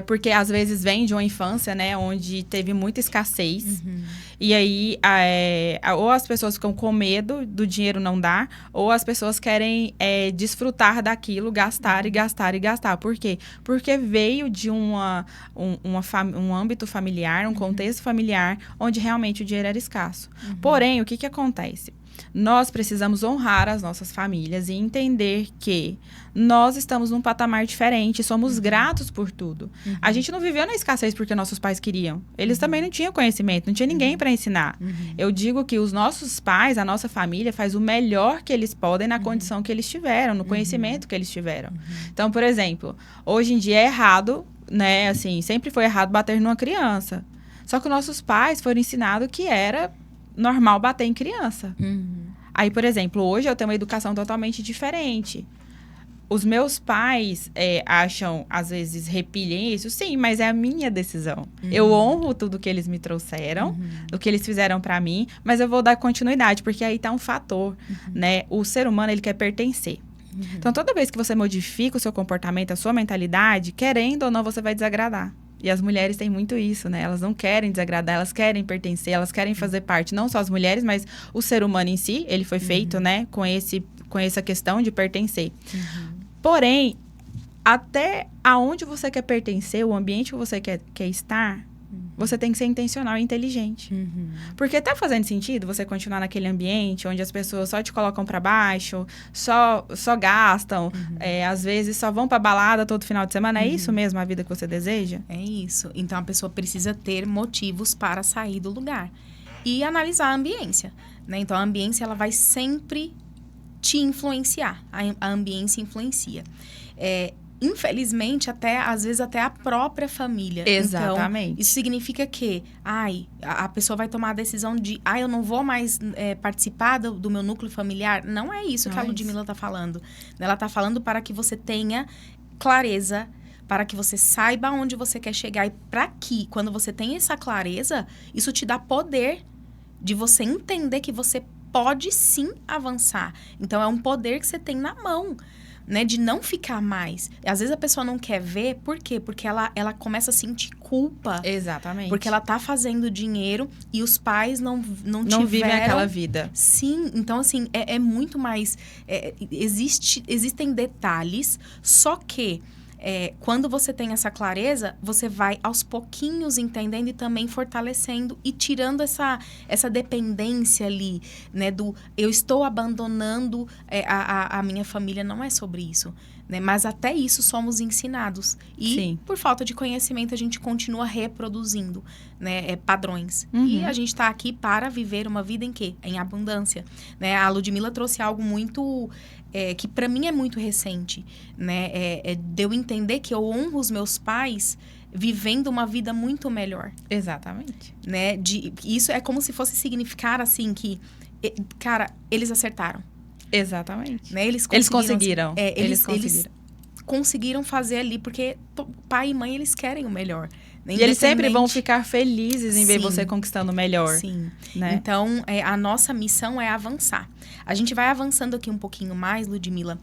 porque às vezes vem de uma infância, né, onde teve muita escassez. E aí, ou as pessoas ficam com medo do dinheiro não dar, ou as pessoas querem desfrutar daquilo, gastar e gastar e gastar. Por quê? Porque veio de um âmbito familiar, um contexto familiar, onde realmente o dinheiro era escasso. Porém, o que acontece? Nós precisamos honrar as nossas famílias e entender que nós estamos num patamar diferente, somos gratos por tudo. A gente não viveu na escassez porque nossos pais queriam. Eles também não tinham conhecimento, não tinha ninguém para ensinar. Eu digo que os nossos pais, a nossa família, faz o melhor que eles podem na condição que eles tiveram, no conhecimento que eles tiveram. Então, por exemplo, hoje em dia é errado, né? Assim, sempre foi errado bater numa criança. Só que nossos pais foram ensinados que era normal bater em criança. Aí, por exemplo, hoje eu tenho uma educação totalmente diferente. Os meus pais acham, às vezes, repilhem isso. Sim, mas é a minha decisão. Eu honro tudo que eles me trouxeram, o que eles fizeram pra mim, mas eu vou dar continuidade, porque aí tá um fator, né? O ser humano, ele quer pertencer. Então, toda vez que você modifica o seu comportamento, a sua mentalidade, querendo ou não, você vai desagradar. E as mulheres têm muito isso, né? Elas não querem desagradar, elas querem pertencer, elas querem fazer parte. Não só as mulheres, mas o ser humano em si, ele foi feito, né? Com essa questão de pertencer. Porém, até aonde você quer pertencer, o ambiente que você quer estar, você tem que ser intencional e inteligente. Porque tá fazendo sentido você continuar naquele ambiente onde as pessoas só te colocam para baixo, só gastam, às vezes só vão pra balada todo final de semana. É isso mesmo a vida que você deseja? É isso. Então, a pessoa precisa ter motivos para sair do lugar. e analisar a ambiência, né? Então, a ambiência, ela vai sempre te influenciar. A ambiência influencia. Infelizmente, às vezes até a própria família. Exatamente. Então, isso significa que, a pessoa vai tomar a decisão de, eu não vou mais participar do meu núcleo familiar. Não é isso que a Ludmila está falando. Ela está falando para que você tenha clareza, para que você saiba onde você quer chegar. E para que, quando você tem essa clareza, isso te dá poder de você entender que você pode sim avançar. Então, é um poder que você tem na mão, né, de não ficar mais. Às vezes a pessoa não quer ver, por quê? Porque ela começa a sentir culpa. Exatamente. Porque ela tá fazendo dinheiro e os pais não vivem aquela vida. Sim, então assim, é muito mais... existem detalhes, só que quando você tem essa clareza, você vai aos pouquinhos entendendo e também fortalecendo e tirando essa dependência ali, né? Eu estou abandonando a minha família, não é sobre isso, né? Mas até isso somos ensinados. E Sim. por falta de conhecimento, a gente continua reproduzindo, né? Padrões. Uhum. E a gente está aqui para viver uma vida em quê? Em abundância, né? A Ludmila trouxe algo muito... que para mim é muito recente, né? De eu entender que eu honro os meus pais vivendo uma vida muito melhor. Exatamente. Né? Isso é como se fosse significar, assim, que... Cara, eles acertaram. Exatamente. Né? Eles conseguiram. Eles conseguiram fazer ali, porque pai e mãe, eles querem o melhor. E eles sempre vão ficar felizes em ver você conquistando o melhor. Sim. Né? Então, a nossa missão é avançar. A gente vai avançando aqui um pouquinho mais, Ludmila.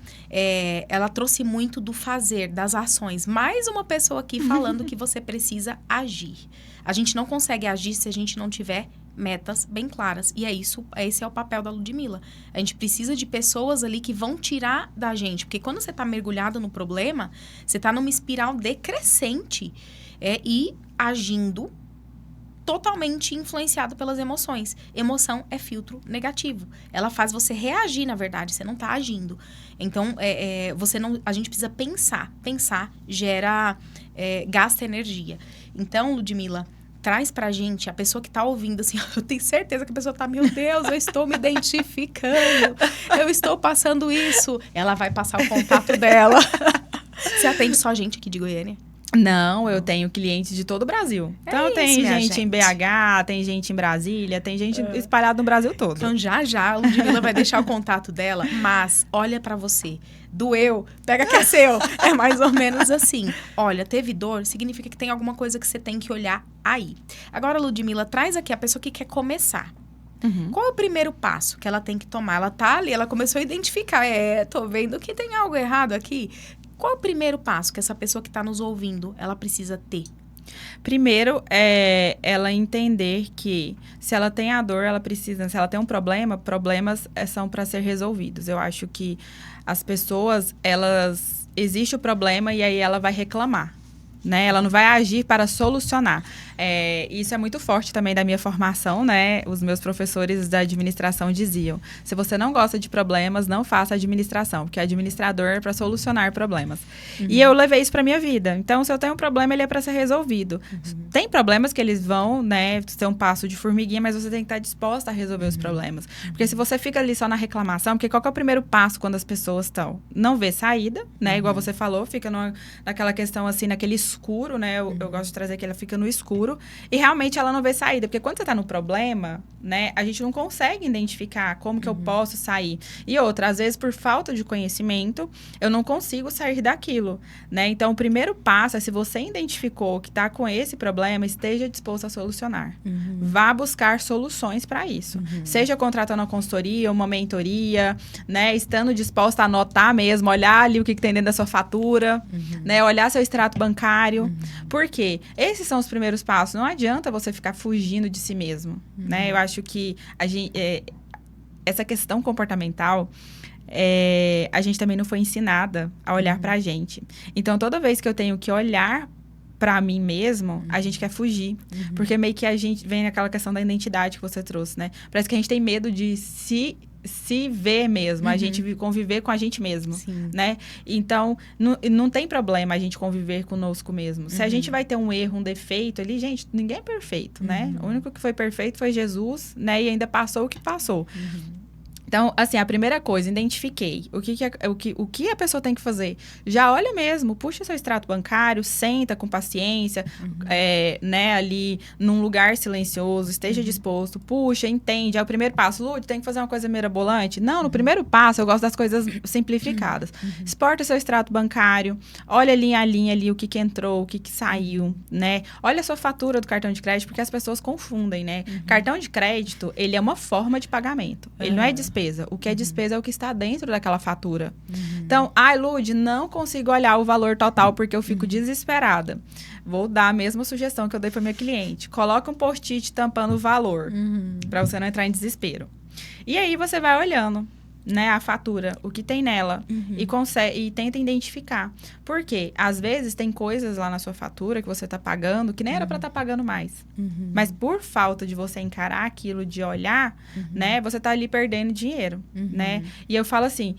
Ela trouxe muito do fazer, das ações. Mais uma pessoa aqui falando que você precisa agir. A gente não consegue agir se a gente não tiver metas bem claras. E esse é o papel da Ludmila. A gente precisa de pessoas ali que vão tirar da gente. Porque quando você está mergulhado no problema, você está numa espiral decrescente. E agindo totalmente influenciado pelas emoções. Emoção é filtro negativo. Ela faz você reagir, na verdade. Você não está agindo. Então, a gente precisa pensar. Pensar gasta energia. Então, Ludmila, traz pra gente a pessoa que tá ouvindo, assim, eu tenho certeza que a pessoa tá, meu Deus, eu estou me identificando, eu estou passando isso. Ela vai passar o contato dela. Você atende só gente aqui de Goiânia? Não, eu tenho clientes de todo o Brasil. Então, tem gente em BH, tem gente em Brasília, tem gente espalhada no Brasil todo. Então, já a Ludmila vai deixar o contato dela, mas olha pra você. Doeu, pega que é seu. É mais ou menos assim. Olha, teve dor, significa que tem alguma coisa que você tem que olhar aí. Agora, Ludmila, traz aqui a pessoa que quer começar. Uhum. Qual é o primeiro passo que ela tem que tomar? Ela tá ali, ela começou a identificar. Tô vendo que tem algo errado aqui. Qual é o primeiro passo que essa pessoa que está nos ouvindo, ela precisa ter? Primeiro, é ela entender que se ela tem a dor, ela precisa... Se ela tem um problema, problemas são para ser resolvidos. Eu acho que as pessoas, existe o problema e aí ela vai reclamar, né? Ela não vai agir para solucionar. Isso é muito forte também da minha formação, né? Os meus professores da administração diziam, se você não gosta de problemas, não faça administração, porque administrador é para solucionar problemas. Uhum. E eu levei isso para minha vida. Então, se eu tenho um problema, ele é para ser resolvido. Uhum. Tem problemas que eles vão, né, ter um passo de formiguinha, mas você tem que estar disposta a resolver os problemas. Porque se você fica ali só na reclamação, porque qual que é o primeiro passo quando as pessoas estão? Não vê saída, né? Igual você falou, fica naquela questão assim, naquele escuro, né? Eu gosto de trazer que ela fica no escuro. E realmente ela não vê saída. Porque quando você tá no problema, né? A gente não consegue identificar como que eu posso sair. E outra, às vezes por falta de conhecimento, eu não consigo sair daquilo, né? Então, o primeiro passo é se você identificou que tá com esse problema, esteja disposto a solucionar. Vá buscar soluções para isso. Seja contratando uma consultoria, uma mentoria, né? Estando disposta a anotar mesmo, olhar ali o que tem dentro da sua fatura, né? Olhar seu extrato bancário. Por quê? Esses são os primeiros passos. Não adianta você ficar fugindo de si mesmo, né? Eu acho que essa questão comportamental, a gente também não foi ensinada a olhar pra gente. Então, toda vez que eu tenho que olhar pra mim mesmo, a gente quer fugir. Porque meio que a gente vem naquela questão da identidade que você trouxe, né? Parece que a gente tem medo de se se ver mesmo, a gente conviver com a gente mesmo, Sim. né? Então, não tem problema a gente conviver conosco mesmo. Se a gente vai ter um erro, um defeito ali, gente, ninguém é perfeito, né? O único que foi perfeito foi Jesus, né? E ainda passou o que passou. Então, assim, a primeira coisa, identifiquei o que a pessoa tem que fazer. Já olha mesmo, puxa seu extrato bancário, senta com paciência, né, ali num lugar silencioso, esteja disposto, puxa, entende. É o primeiro passo. Lúdia, tem que fazer uma coisa mirabolante? Não, no primeiro passo eu gosto das coisas simplificadas. Exporta seu extrato bancário, olha linha a linha ali o que entrou, o que saiu, né? Olha a sua fatura do cartão de crédito, porque as pessoas confundem, né? Cartão de crédito, ele é uma forma de pagamento. Ele não é despesa. O que é despesa é o que está dentro daquela fatura. Então, Lud, não consigo olhar o valor total porque eu fico desesperada. Vou dar a mesma sugestão que eu dei para minha cliente. Coloca um post-it tampando o valor, para você não entrar em desespero. E aí, você vai olhando, né, a fatura, o que tem nela, e tenta identificar. Por quê? Às vezes, tem coisas lá na sua fatura que você está pagando que nem era para estar pagando mais. Mas por falta de você encarar aquilo, de olhar, né, você está ali perdendo dinheiro, né? E eu falo assim,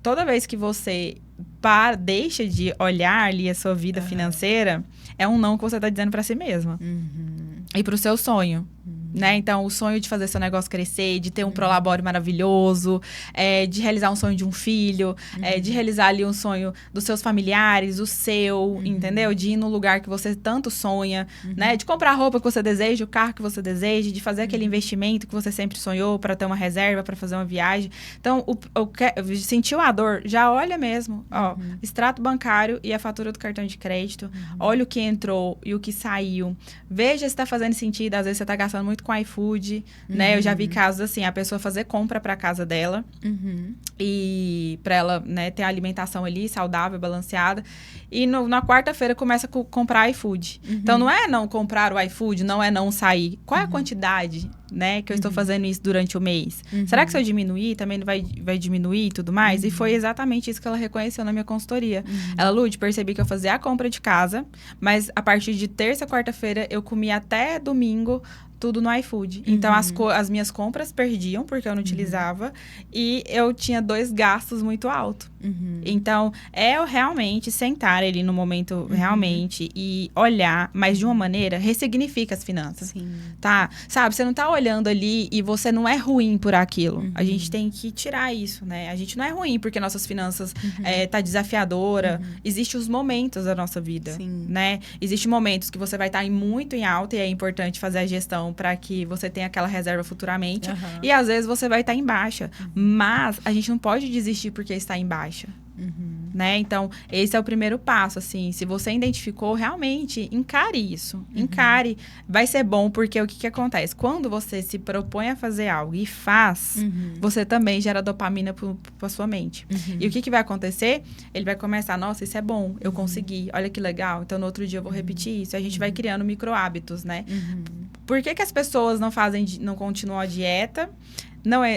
toda vez que você deixa de olhar ali a sua vida financeira, é um não que você está dizendo para si mesma. E para o seu sonho. Né? Então, o sonho de fazer seu negócio crescer, de ter um prolabore maravilhoso, de realizar um sonho de um filho, de realizar ali um sonho dos seus familiares, o seu, entendeu? De ir no lugar que você tanto sonha, né? De comprar a roupa que você deseja, o carro que você deseja, de fazer aquele investimento que você sempre sonhou para ter uma reserva, para fazer uma viagem. Então, sentiu a dor, já olha mesmo, ó, extrato bancário e a fatura do cartão de crédito, olha o que entrou e o que saiu, veja se está fazendo sentido, às vezes você está gastando muito com iFood, né? Eu já vi casos assim, a pessoa fazer compra para casa dela e para ela, né, ter a alimentação ali saudável, balanceada, e na quarta-feira começa a comprar iFood. Então, não é não comprar o iFood, não é não sair. Qual é a quantidade, né, que eu estou fazendo isso durante o mês? Será que se eu diminuir, também vai diminuir e tudo mais? E foi exatamente isso que ela reconheceu na minha consultoria. Ela, Lud, percebi que eu fazia a compra de casa, mas a partir de terça, quarta-feira, eu comia até domingo tudo no iFood. Então, as minhas compras perdiam, porque eu não utilizava, e eu tinha 2 gastos muito altos. Então, eu realmente sentar ali no momento, realmente, e olhar, mas de uma maneira, ressignifica as finanças. Sim. Tá? Sabe, você não tá olhando ali e você não é ruim por aquilo. A gente tem que tirar isso, né? A gente não é ruim porque nossas finanças tá desafiadora. Existem os momentos da nossa vida, Sim. né? Existem momentos que você vai estar muito em alta e é importante fazer a gestão para que você tenha aquela reserva futuramente. E às vezes você vai estar em baixa. Mas a gente não pode desistir porque está em baixa. Né? Então, esse é o primeiro passo, assim. Se você identificou, realmente, encare isso. Encare. Vai ser bom, porque o que acontece? Quando você se propõe a fazer algo e faz, você também gera dopamina para sua mente. E o que vai acontecer? Ele vai começar, nossa, isso é bom, eu consegui, olha que legal. Então, no outro dia eu vou repetir isso. A gente vai criando micro hábitos, né? Por que as pessoas não continuam a dieta?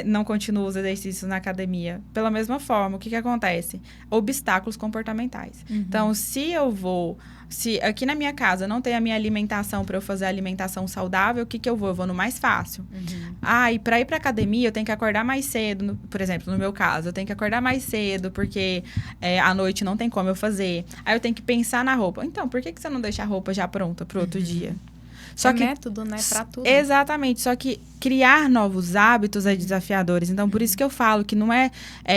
Não continuam os exercícios na academia. Pela mesma forma, o que acontece? Obstáculos comportamentais. Então, se aqui na minha casa não tem a minha alimentação para eu fazer a alimentação saudável, o que eu vou? Eu vou no mais fácil. E para ir para academia, eu tenho que acordar mais cedo. Por exemplo, no meu caso, eu tenho que acordar mais cedo, porque à noite não tem como eu fazer. Aí eu tenho que pensar na roupa. Então, por que você não deixa a roupa já pronta para o outro dia? Só que método, né? Pra tudo. Exatamente. Só que criar novos hábitos é desafiadores. Então, por isso que eu falo que não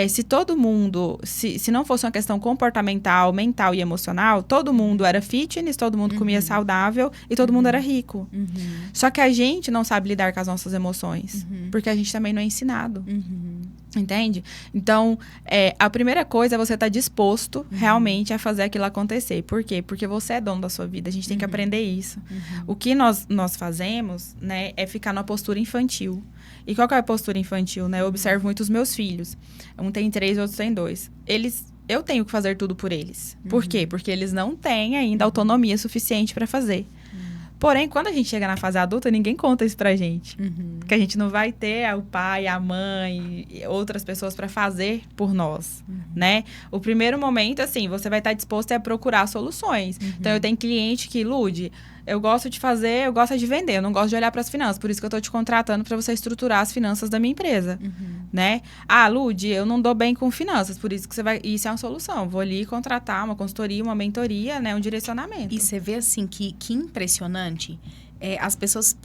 se todo mundo... Se não fosse uma questão comportamental, mental e emocional, todo mundo era fitness, todo mundo comia saudável e todo mundo era rico. Só que a gente não sabe lidar com as nossas emoções. Porque a gente também não é ensinado. Entende? Então, a primeira coisa é você estar disposto realmente a fazer aquilo acontecer. Por quê? Porque você é dono da sua vida. A gente tem que aprender isso. O que nós fazemos, né, é ficar numa postura infantil. E qual que é a postura infantil, né? Eu observo muito os meus filhos. Um tem 3, outro tem 2. Eu tenho que fazer tudo por eles. Por quê? Porque eles não têm ainda autonomia suficiente para fazer. Porém, quando a gente chega na fase adulta, ninguém conta isso pra gente. Porque a gente não vai ter o pai, a mãe e outras pessoas pra fazer por nós, né? O primeiro momento, assim, você vai estar disposto a procurar soluções. Então, eu tenho cliente que, Lud, eu gosto de vender, eu não gosto de olhar para as finanças. Por isso que eu tô te contratando para você estruturar as finanças da minha empresa, né? Ah, Lud, eu não dou bem com finanças, por isso que isso é uma solução. Vou ali contratar uma consultoria, uma mentoria, né? Um direcionamento. E você vê, assim, que impressionante. As pessoas,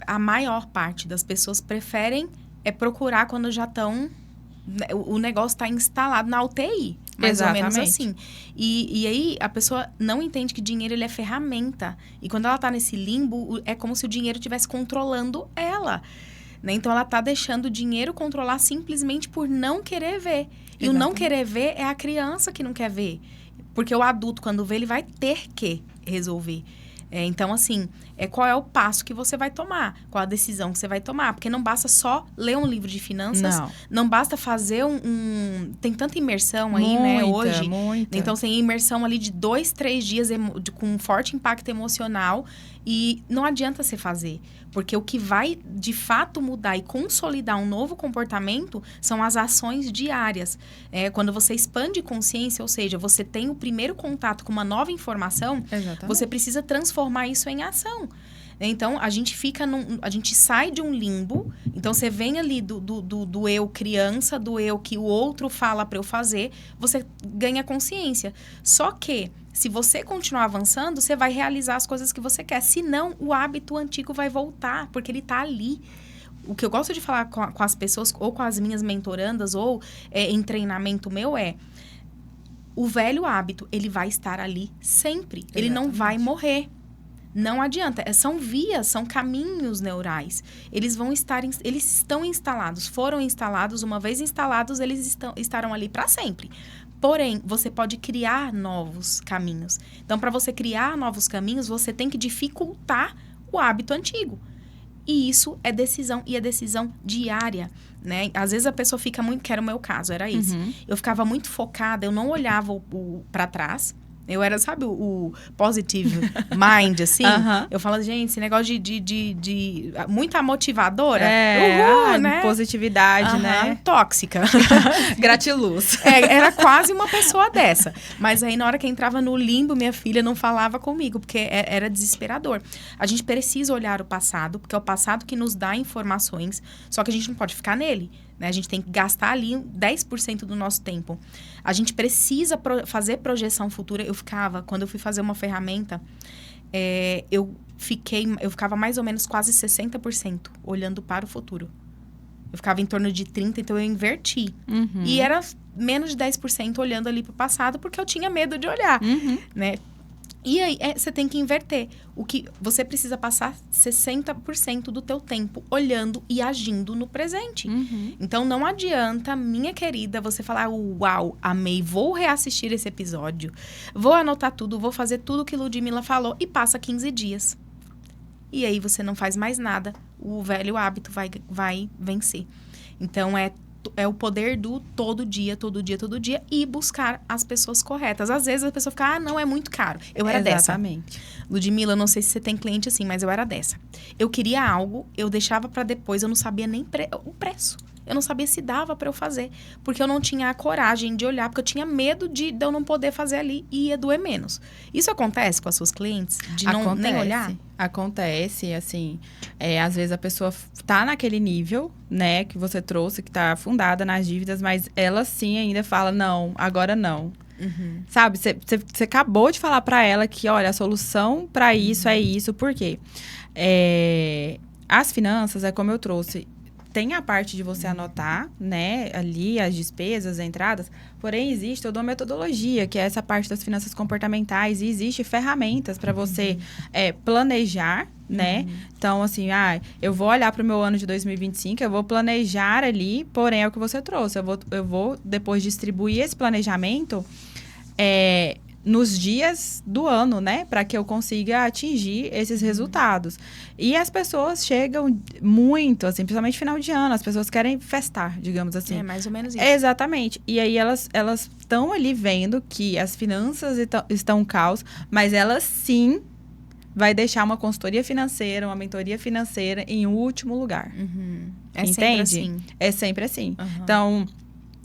a maior parte das pessoas preferem procurar quando já estão... O negócio está instalado na UTI. Mais ou menos assim. E aí, a pessoa não entende que dinheiro ele é ferramenta. E quando ela está nesse limbo, é como se o dinheiro estivesse controlando ela. Né? Então, ela está deixando o dinheiro controlar simplesmente por não querer ver. E o não querer ver é a criança que não quer ver. Porque o adulto, quando vê, ele vai ter que resolver. Então, assim, qual é o passo que você vai tomar? Qual a decisão que você vai tomar? Porque não basta só ler um livro de finanças. Não basta fazer Tem tanta imersão aí, né, hoje. Muita. Então, tem imersão ali de 2, 3 dias com um forte impacto emocional. E não adianta você fazer. Porque o que vai, de fato, mudar e consolidar um novo comportamento são as ações diárias. Quando você expande consciência, ou seja, você tem o primeiro contato com uma nova informação, você precisa transformar isso em ação. Então, a gente sai de um limbo. Então, você vem ali do eu criança, do eu que o outro fala para eu fazer, você ganha consciência. Só que, se você continuar avançando, você vai realizar as coisas que você quer. Senão, o hábito antigo vai voltar, porque ele está ali. O que eu gosto de falar com as pessoas, ou com as minhas mentorandas, ou em treinamento meu, o velho hábito, ele vai estar ali sempre. Ele não vai morrer. Não adianta. São vias, são caminhos neurais. Eles estão instalados. Foram instalados. Uma vez instalados, eles estarão ali para sempre. Porém, você pode criar novos caminhos. Então, para você criar novos caminhos, você tem que dificultar o hábito antigo. E isso é decisão, e é decisão diária, né? Às vezes a pessoa fica muito... Que era o meu caso, era isso. Eu ficava muito focada, eu não olhava para trás. Eu era, sabe, o positive mind, assim? Eu falo, gente, esse negócio de muita motivadora. Né? Positividade, né? Tóxica. Gratiluz. Era quase uma pessoa dessa. Mas aí, na hora que entrava no limbo, minha filha não falava comigo, porque era desesperador. A gente precisa olhar o passado, porque é o passado que nos dá informações, só que a gente não pode ficar nele. Né? A gente tem que gastar ali 10% do nosso tempo. A gente precisa fazer projeção futura. Quando eu fui fazer uma ferramenta, eu ficava mais ou menos quase 60% olhando para o futuro. Eu ficava em torno de 30%, então eu inverti. E era menos de 10% olhando ali para o passado, porque eu tinha medo de olhar, né? E aí, você tem que inverter. O que você precisa passar 60% do teu tempo olhando e agindo no presente. Então, não adianta, minha querida, você falar, uau, amei, vou reassistir esse episódio, vou anotar tudo, vou fazer tudo que Ludmila falou, e passa 15 dias. E aí, você não faz mais nada. O velho hábito vai vencer. Então, é o poder do todo dia, e buscar as pessoas corretas. Às vezes, a pessoa fica, não, é muito caro. Eu era dessa. Ludmila, eu não sei se você tem cliente assim, mas eu era dessa. Eu queria algo, eu deixava para depois, eu não sabia nem o preço. Eu não sabia se dava para eu fazer, porque eu não tinha a coragem de olhar, porque eu tinha medo de eu não poder fazer ali e ia doer menos. Isso acontece com as suas clientes? De não nem olhar? Acontece, assim, às vezes a pessoa tá naquele nível, né, que você trouxe, que tá afundada nas dívidas, mas ela sim ainda fala, não, agora não. Sabe, você acabou de falar para ela que, olha, a solução para isso é isso, por quê? As finanças, como eu trouxe, tem a parte de você anotar, né, ali as despesas, as entradas, porém existe toda uma metodologia, que é essa parte das finanças comportamentais, e existe ferramentas para você planejar, né? Então, assim, eu vou olhar para o meu ano de 2025, eu vou planejar ali, porém é o que você trouxe, eu vou depois distribuir esse planejamento nos dias do ano, né? Para que eu consiga atingir esses resultados. E as pessoas chegam muito, assim, principalmente final de ano, as pessoas querem festar, digamos assim. É mais ou menos isso. Exatamente. E aí elas estão ali vendo que as finanças estão um caos, mas elas sim vai deixar uma consultoria financeira, uma mentoria financeira em último lugar. É Entende? sempre assim. É sempre assim. Então,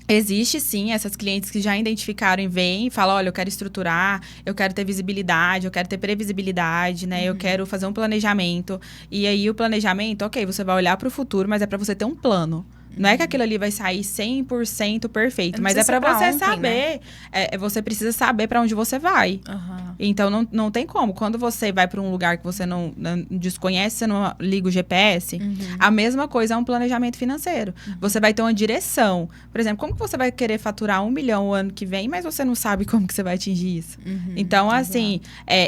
Existe, sim, essas clientes que já identificaram e vêm e falam, olha, eu quero estruturar, eu quero ter visibilidade, eu quero ter previsibilidade, né? Eu quero fazer um planejamento. E aí, o planejamento, ok, você vai olhar para o futuro, mas é para você ter um plano. Não é que aquilo ali vai sair 100% perfeito, mas é para você saber. Né? Você precisa saber para onde você vai. Então, não tem como. Quando você vai para um lugar que você não desconhece, você não liga o GPS, a mesma coisa é um planejamento financeiro. Você vai ter uma direção. Por exemplo, como que você vai querer faturar 1 milhão o ano que vem, mas você não sabe como que você vai atingir isso? Então, assim,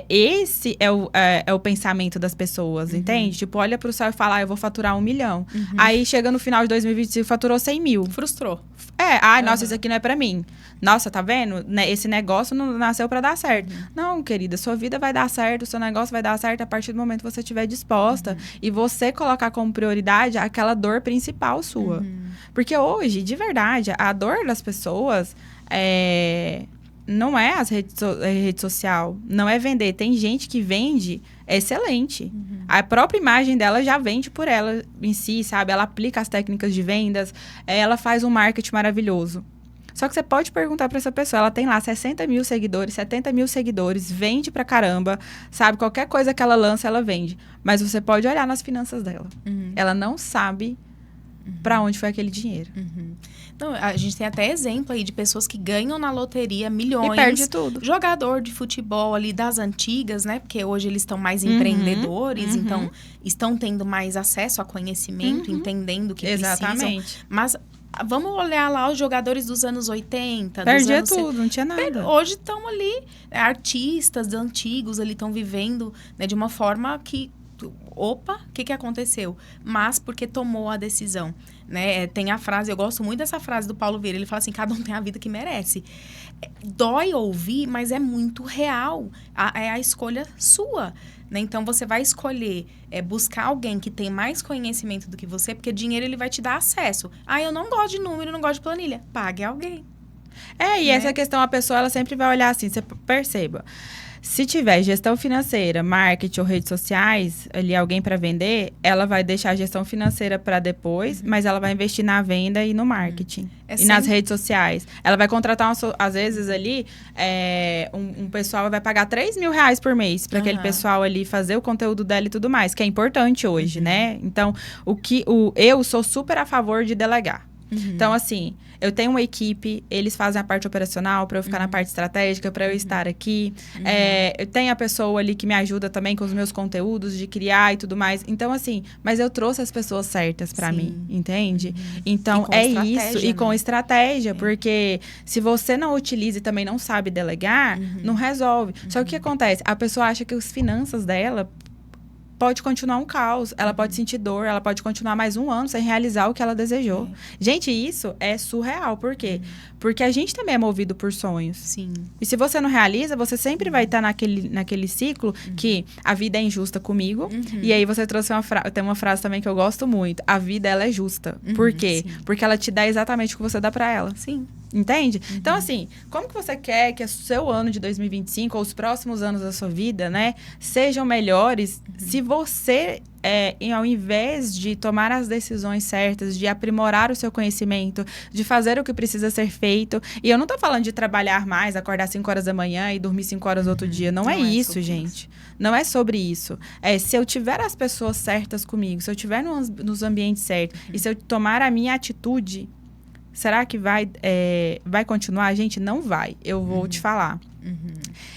esse é o pensamento das pessoas, entende? Tipo, olha para o céu e fala, eu vou faturar 1 milhão. Aí, chega no final de 2025, faturou 100 mil. Frustrou. Nossa, isso aqui não é pra mim. Nossa, tá vendo? Esse negócio não nasceu pra dar certo. Não, querida, sua vida vai dar certo, seu negócio vai dar certo a partir do momento que você estiver disposta e você colocar como prioridade aquela dor principal sua. Porque hoje, de verdade, a dor das pessoas não é as rede social, não é vender. Tem gente que vende excelente. A própria imagem dela já vende por ela em si, sabe? Ela aplica as técnicas de vendas, ela faz um marketing maravilhoso. Só que você pode perguntar pra essa pessoa, ela tem lá 60 mil seguidores, 70 mil seguidores, vende pra caramba, sabe? Qualquer coisa que ela lança, ela vende. Mas você pode olhar nas finanças dela. Ela não sabe pra onde foi aquele dinheiro. Não, a gente tem até exemplo aí de pessoas que ganham na loteria milhões. E perde tudo. Jogador de futebol ali das antigas, né? Porque hoje eles estão mais empreendedores, então estão tendo mais acesso a conhecimento, entendendo o que Exatamente. precisam. Mas vamos olhar lá os jogadores dos anos 80. Perdia tudo, não tinha nada. Hoje estão ali, artistas antigos ali estão vivendo, né, de uma forma que... Opa, o que aconteceu? Mas porque tomou a decisão, né? Tem a frase, eu gosto muito dessa frase do Paulo Vieira, ele fala assim, cada um tem a vida que merece. Dói ouvir, mas é muito real. É a escolha sua, né? Então, você vai escolher buscar alguém que tem mais conhecimento do que você, porque dinheiro ele vai te dar acesso. Eu não gosto de número, não gosto de planilha. Pague alguém. E essa questão, a pessoa, ela sempre vai olhar assim, você perceba. Se tiver gestão financeira, marketing ou redes sociais, ali alguém para vender, ela vai deixar a gestão financeira para depois, mas ela vai investir na venda e no marketing. E nas redes sociais. Ela vai contratar, às vezes, ali, um pessoal vai pagar 3 mil reais por mês para aquele pessoal ali fazer o conteúdo dela e tudo mais, que é importante hoje, né? Então, eu sou super a favor de delegar. Então, assim, eu tenho uma equipe, eles fazem a parte operacional para eu ficar na parte estratégica, para eu estar aqui. Eu tenho a pessoa ali que me ajuda também com os meus conteúdos, de criar e tudo mais. Então, assim, mas eu trouxe as pessoas certas para mim, entende? Então, isso. E com estratégia, porque se você não utiliza e também não sabe delegar, não resolve. Só que o que acontece? A pessoa acha que as finanças dela... pode continuar um caos, ela pode sentir dor, ela pode continuar mais um ano sem realizar o que ela desejou. Gente, isso é surreal. Por quê? Porque a gente também é movido por sonhos. Sim. E se você não realiza, você sempre vai estar naquele ciclo que a vida é injusta comigo. E aí você trouxe tem uma frase também que eu gosto muito. A vida, ela é justa. Por quê? Sim. Porque ela te dá exatamente o que você dá pra ela. Sim. Entende? Então, assim, como que você quer que o seu ano de 2025 ou os próximos anos da sua vida, né, sejam melhores se você, ao invés de tomar as decisões certas, de aprimorar o seu conhecimento, de fazer o que precisa ser feito, e eu não tô falando de trabalhar mais, acordar 5 horas da manhã e dormir 5 horas outro dia, não é isso, gente. Não é sobre isso. Se eu tiver as pessoas certas comigo, se eu tiver nos ambientes certos, e se eu tomar a minha atitude... Será que vai continuar? Gente, não vai. Eu vou te falar.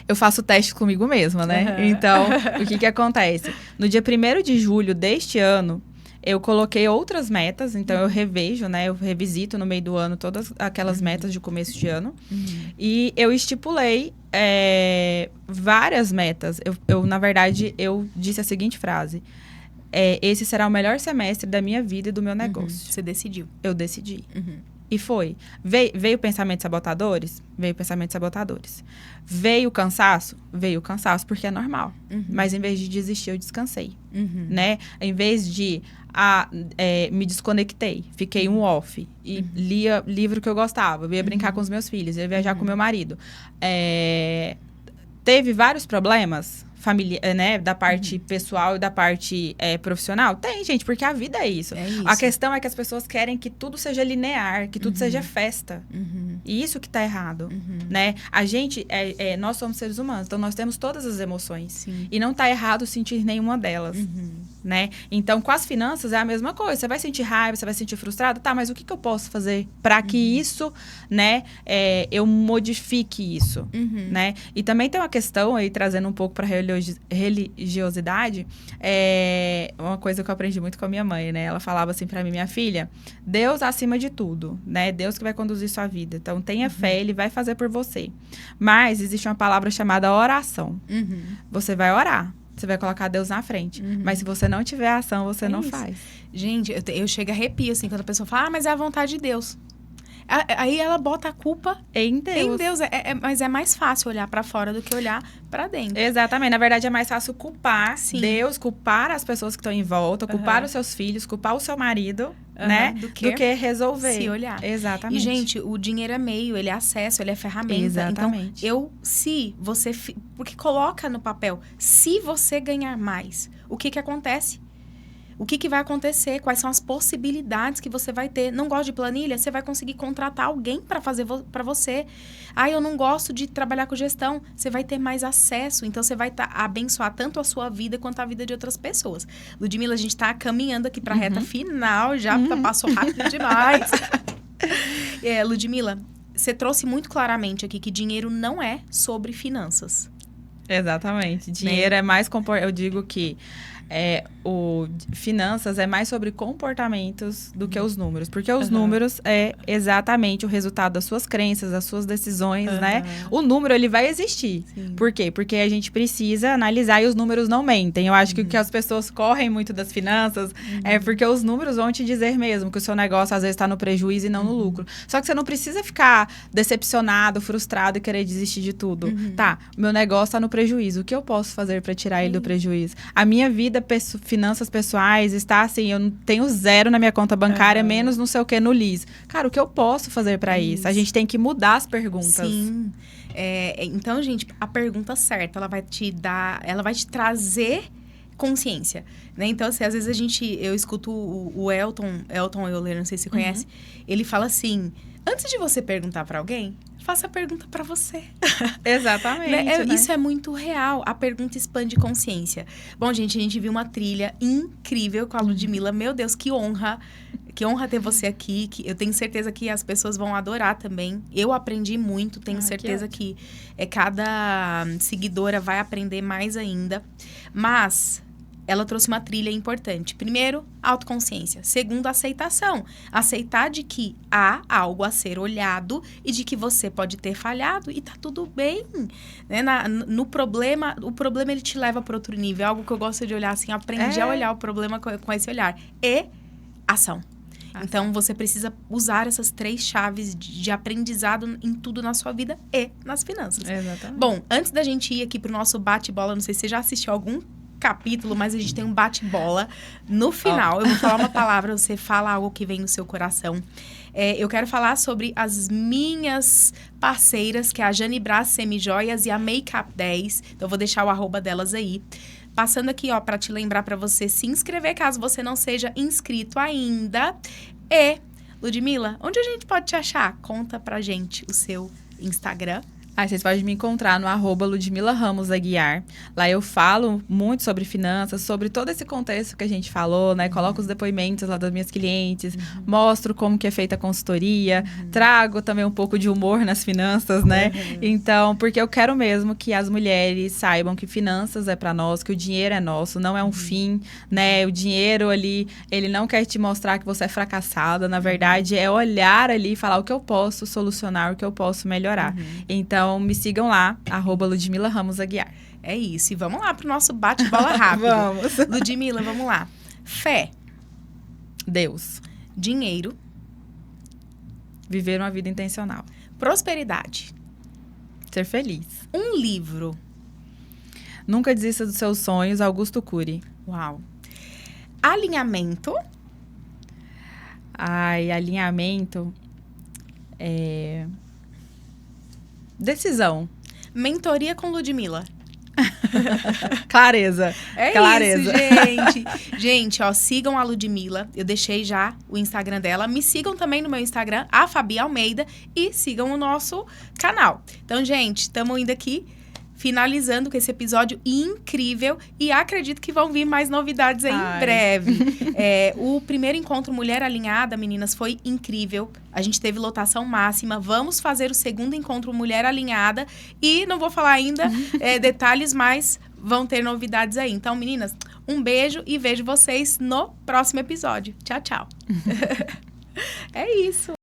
Eu faço teste comigo mesma, né? Então, o que acontece? No dia 1º de julho deste ano, eu coloquei outras metas. Então, eu revejo, né? Eu revisito no meio do ano todas aquelas metas de começo de ano. E eu estipulei várias metas. Na verdade, eu disse a seguinte frase. Esse será o melhor semestre da minha vida e do meu negócio. Você decidiu. Eu decidi. E foi. Veio pensamentos sabotadores? Veio pensamentos sabotadores. Veio cansaço? Veio cansaço, porque é normal. Mas em vez de desistir, eu descansei. Né? Em vez de... me desconectei. Fiquei um off. E lia livro que eu gostava. Ia brincar com os meus filhos. Ia viajar com meu marido. Teve vários problemas? né, da parte pessoal e da parte profissional? Tem, gente, porque a vida é isso. É isso. A questão é que as pessoas querem que tudo seja linear, que tudo seja festa. E isso que tá errado, né? A gente, nós somos seres humanos, então nós temos todas as emoções. Sim. E não tá errado sentir nenhuma delas, né? Então, com as finanças é a mesma coisa. Você vai sentir raiva, você vai sentir frustrado, tá, mas o que eu posso fazer para que isso, né, eu modifique isso, né? E também tem uma questão aí, trazendo um pouco para religiosidade, uma coisa que eu aprendi muito com a minha mãe, né? Ela falava assim para mim, minha filha, Deus acima de tudo, né? Deus que vai conduzir sua vida. Então, tenha fé, Ele vai fazer por você. Mas existe uma palavra chamada oração. Você vai orar. Você vai colocar Deus na frente. Mas se você não tiver ação, você não faz. Gente, eu chego a arrepio, assim, quando a pessoa fala, mas é a vontade de Deus. Aí ela bota a culpa em Deus. Em Deus. Mas é mais fácil olhar pra fora do que olhar pra dentro. Exatamente. Na verdade, é mais fácil culpar Deus, culpar as pessoas que estão em volta, culpar os seus filhos, culpar o seu marido, né? Do que resolver. Se olhar. Exatamente. E, gente, o dinheiro é meio, ele é acesso, ele é ferramenta. Exatamente. Então, porque coloca no papel, se você ganhar mais, o que acontece? O que vai acontecer? Quais são as possibilidades que você vai ter? Não gosta de planilha? Você vai conseguir contratar alguém para fazer para você. Eu não gosto de trabalhar com gestão. Você vai ter mais acesso. Então, você vai abençoar tanto a sua vida quanto a vida de outras pessoas. Ludmila, a gente está caminhando aqui para a reta final. Já passou rápido demais. Ludmila, você trouxe muito claramente aqui que dinheiro não é sobre finanças. Exatamente. Dinheiro é mais... Eu digo que... finanças é mais sobre comportamentos do que os números. Porque os números é exatamente o resultado das suas crenças, das suas decisões, né? O número, ele vai existir. Sim. Por quê? Porque a gente precisa analisar e os números não mentem. Eu acho que o que as pessoas correm muito das finanças é porque os números vão te dizer mesmo que o seu negócio às vezes está no prejuízo e não no lucro. Só que você não precisa ficar decepcionado, frustrado e querer desistir de tudo. Tá, meu negócio está no prejuízo. O que eu posso fazer para tirar ele do prejuízo? A minha vida finanças pessoais está assim, eu tenho 0 na minha conta bancária, menos não sei o que no LIS. Cara, o que eu posso fazer para isso? A gente tem que mudar as perguntas. Sim. Então, gente, a pergunta certa, ela vai te trazer consciência, né? Então, assim, às vezes eu escuto o Elton Euler, não sei se você conhece, ele fala assim, antes de você perguntar para alguém, faça a pergunta para você. Exatamente. Né? Isso é muito real. A pergunta expande consciência. Bom, gente, a gente viu uma trilha incrível com a Ludmila. Meu Deus, que honra. Que honra ter você aqui. Eu tenho certeza que as pessoas vão adorar também. Eu aprendi muito. Tenho certeza que cada seguidora vai aprender mais ainda. Mas... ela trouxe uma trilha importante. Primeiro, autoconsciência. Segundo, aceitação. Aceitar de que há algo a ser olhado e de que você pode ter falhado e tá tudo bem. Né? No problema, o problema ele te leva para outro nível. É algo que eu gosto de olhar assim, aprender a olhar o problema com esse olhar. E ação. Então, você precisa usar essas 3 chaves de aprendizado em tudo na sua vida e nas finanças. Exatamente. Bom, antes da gente ir aqui pro nosso bate-bola, não sei se você já assistiu algum capítulo, mas a gente tem um bate-bola. No final, eu vou falar uma palavra, você fala algo que vem no seu coração. Eu quero falar sobre as minhas parceiras, que é a Jane Brás Semijoias e a Makeup 10. Então, eu vou deixar o arroba delas aí. Passando aqui, ó, para te lembrar para você se inscrever, caso você não seja inscrito ainda. E, Ludmila, onde a gente pode te achar? Conta pra gente o seu Instagram. Vocês podem me encontrar no @Ludmila Ramos Aguiar. Lá eu falo muito sobre finanças, sobre todo esse contexto que a gente falou, né? Coloco os depoimentos lá das minhas clientes, mostro como que é feita a consultoria, trago também um pouco de humor nas finanças, né? Então, porque eu quero mesmo que as mulheres saibam que finanças é para nós, que o dinheiro é nosso, não é um fim, né? O dinheiro ali, ele não quer te mostrar que você é fracassada, na verdade, é olhar ali e falar o que eu posso solucionar, o que eu posso melhorar. Então, me sigam lá, @Ludmila Ramos Aguiar. É isso. E vamos lá pro nosso bate-bola rápido. Vamos. Ludmila, vamos lá. Fé. Deus. Dinheiro. Viver uma vida intencional. Prosperidade. Ser feliz. Um livro. Nunca desista dos seus sonhos, Augusto Cury. Uau. Alinhamento. Alinhamento. Decisão. Mentoria com Ludmila. Clareza. É Clareza. isso, gente. Gente, ó, sigam a Ludmilla. Eu deixei já o Instagram dela. Me sigam também no meu Instagram, a Fabi Almeida. E sigam o nosso canal. Então, gente, estamos indo aqui, finalizando com esse episódio incrível. E acredito que vão vir mais novidades aí em breve. O primeiro encontro Mulher Alinhada, meninas, foi incrível. A gente teve lotação máxima. Vamos fazer o segundo encontro Mulher Alinhada. E não vou falar ainda detalhes, mas vão ter novidades aí. Então, meninas, um beijo e vejo vocês no próximo episódio. Tchau, tchau. É isso.